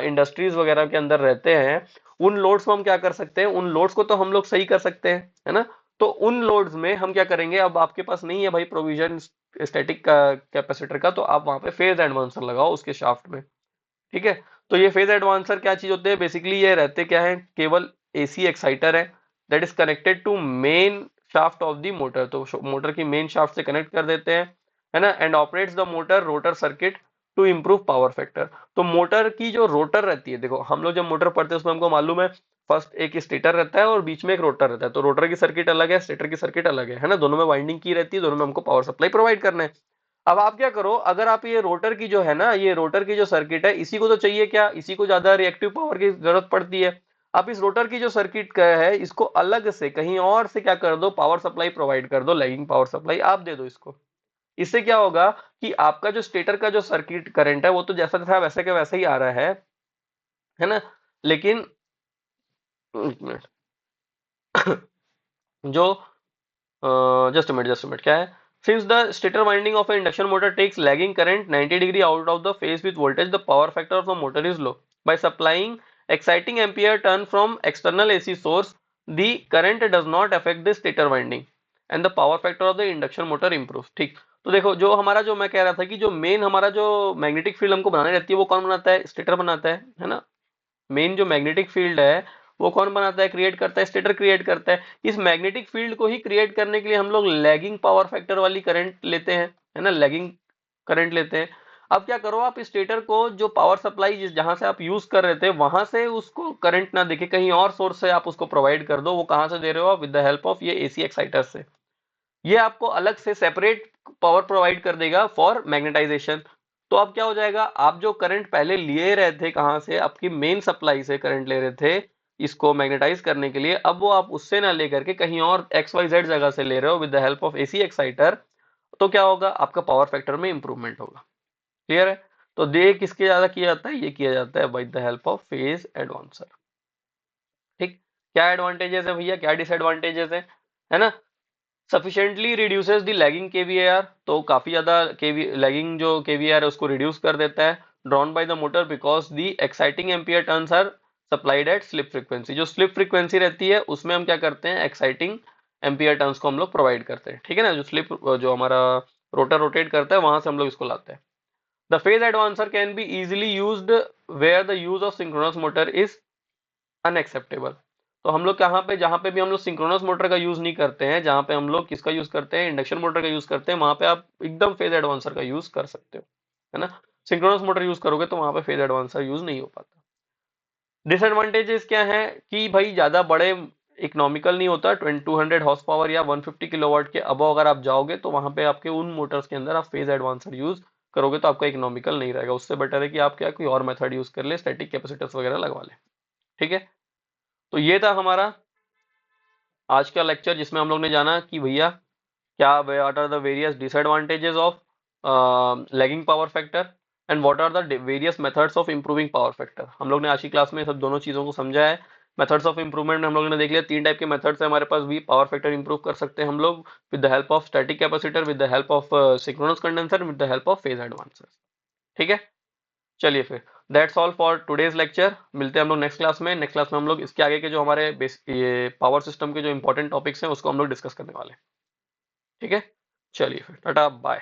इंडस्ट्रीज वगैरह के अंदर रहते हैं, उन लोड्स को हम क्या कर सकते हैं, उन लोड्स को तो हम लोग सही कर सकते हैं, है ना। तो उन लोड्स में हम क्या करेंगे, अब आपके पास नहीं है भाई प्रोविजन स्टैटिक का कैपेसिटर का, तो आप वहां पे फेज एडवांसर लगाओ उसके शाफ्ट में। ठीक है। तो ये फेज एडवांसर क्या चीज होते हैं, बेसिकली ये रहते क्या है, केवल एसी एक्साइटर है, that is connected to main shaft of the motor. तो मोटर की मेन शाफ्ट से कनेक्ट कर देते हैं, है ना। And operates the motor rotor circuit to improve power factor. तो मोटर की जो रोटर रहती है, देखो हम लोग जब मोटर पढ़ते हैं उसमें हमको मालूम है, फर्स्ट एक स्टेटर रहता है और बीच में एक रोटर रहता है। तो रोटर की सर्किट अलग है, स्टेटर की सर्किट अलग है ना। दोनों में वाइंडिंग की रहती है, दोनों में हमको पावर सप्लाई प्रोवाइड करना है। अब आप क्या करो, अगर आप ये रोटर की जो है ना, ये रोटर की जो सर्किट है, इसी को तो चाहिए क्या, इसी को ज्यादा रिएक्टिव पावर की जरूरत पड़ती है। आप इस रोटर की जो सर्किट का है, इसको अलग से कहीं और से क्या कर दो, पावर सप्लाई प्रोवाइड कर दो, लैगिंग पावर सप्लाई आप दे दो इसको। इससे क्या होगा कि आपका जो स्टेटर का जो सर्किट करंट है वो तो जैसा था वैसे के वैसे ही आ रहा है ना। लेकिन एक मिनट जो जस्ट मिनट क्या है, Since the stator winding of an induction motor takes lagging current 90 degree out of the phase with voltage, the power factor of the motor is low. By supplying exciting ampere turn from external AC source, the current does not affect the stator winding and the power factor of the induction motor improves. ठीक, तो देखो जो हमारा जो मैं कह रहा था कि जो मेन हमारा जो मैग्नेटिक फील्ड हमको बनानी रहती है वो कौन बनाता है? स्टेटर बनाता है ना? मेन जो मैग्नेटिक फील्ड है वो कौन बनाता है, क्रिएट करता है? स्टेटर क्रिएट करता है। इस मैग्नेटिक फील्ड को ही क्रिएट करने के लिए हम लोग लैगिंग पावर फैक्टर वाली करंट लेते हैं, है ना, लैगिंग करंट लेते हैं। अब क्या करो, आप स्टेटर को जो पावर सप्लाई जहां से आप यूज कर रहे थे वहां से उसको करंट ना देके कहीं और सोर्स से आप उसको प्रोवाइड कर दो। वो कहां से दे रहे हो आप? विद द हेल्प ऑफ ये एसी एक्साइटर से। ये आपको अलग से सेपरेट पावर प्रोवाइड कर देगा फॉर मैग्नेटाइजेशन। तो अब क्या हो जाएगा, आप जो करंट पहले लिए रहे थे, कहां से? आपकी मेन सप्लाई से करंट ले रहे थे इसको मैग्नेटाइज करने के लिए, अब वो आप उससे ना लेकर के कहीं और एक्स वाई जेड जगह से ले रहे हो with the help of AC exciter. तो क्या होगा, आपका पावर फैक्टर में इंप्रूवमेंट होगा। क्लियर है? तो दे किसके ज्यादा किया जाता है? ये किया जाता है by the help of phase advancer. ठीक, क्या एडवांटेजेस है भैया, क्या डिसएडवांटेजेस है ना? Sufficiently reduces the lagging KVR, तो काफी ज्यादा केवी लैगिंग जो केवीआर है उसको रिड्यूस कर देता है। Drawn by the motor because the exciting ampere turns are supplied at slip frequency. जो स्लिप फ्रीक्वेंसी रहती है उसमें हम क्या करते हैं, एक्साइटिंग एम्पियर टर्न्स को हम लोग प्रोवाइड करते हैं। ठीक है ना, जो स्लिप जो हमारा रोटर रोटेट करता है वहां से हम लोग इसको लाते हैं। The phase advancer can be easily used where the use of synchronous motor is unacceptable. तो हम लोग कहाँ पे, जहां पे भी हम लोग सिंक्रोनस मोटर का यूज नहीं करते हैं, जहां पे हम लोग किसका यूज करते हैं, इंडक्शन मोटर का यूज करते हैं, वहां पे आप एकदम फेज एडवांसर का यूज कर सकते हो, है ना। सिंक्रोनस मोटर यूज करोगे तो वहां पे फेज एडवांसर यूज नहीं हो पाता। डिसएडवांटेजेस क्या है कि भाई ज्यादा बड़े इकोनॉमिकल नहीं होता, 200 हॉर्स पावर या 150 किलोवाट के अबव अगर आप जाओगे तो वहां पे आपके उन मोटर्स के अंदर आप फेज एडवांसर यूज करोगे तो आपका इकोनॉमिकल नहीं रहेगा। उससे बेटर है कि आप क्या कोई और मेथड यूज कर ले, स्टैटिक कैपेसिटर्स वगैरह लगवा ले। ठीक है, तो ये था हमारा आज का लेक्चर जिसमें हम लोग ने जाना कि भैया क्या, what are the various disadvantages of lagging power factor and what are the various methods of improving power factor. हम लोग ने आज की क्लास में सब दोनों चीजों को समझा है। मेथड्स ऑफ इंप्रूवमेंट में हम लोगों ने देख लिया, तीन टाइप के मेथड्स है हमारे पास भी पावर फैक्टर इंप्रूव कर सकते हैं हम लोग, with the help of static capacitor, with the help of synchronous condenser, with the help of phase advancer. ठीक है, चलिए फिर that's all for today's lecture. मिलते हैं हम लोग नेक्स्ट क्लास में। नेक्स्ट क्लास में हम लोग इसके आगे के जो हमारे ये पावर सिस्टम के जो इंपॉर्टेंट टॉपिक्स हैं उसको हम लोग डिस्कस करने वाले हैं। ठीक है, चलिए फिर टाटा बाय।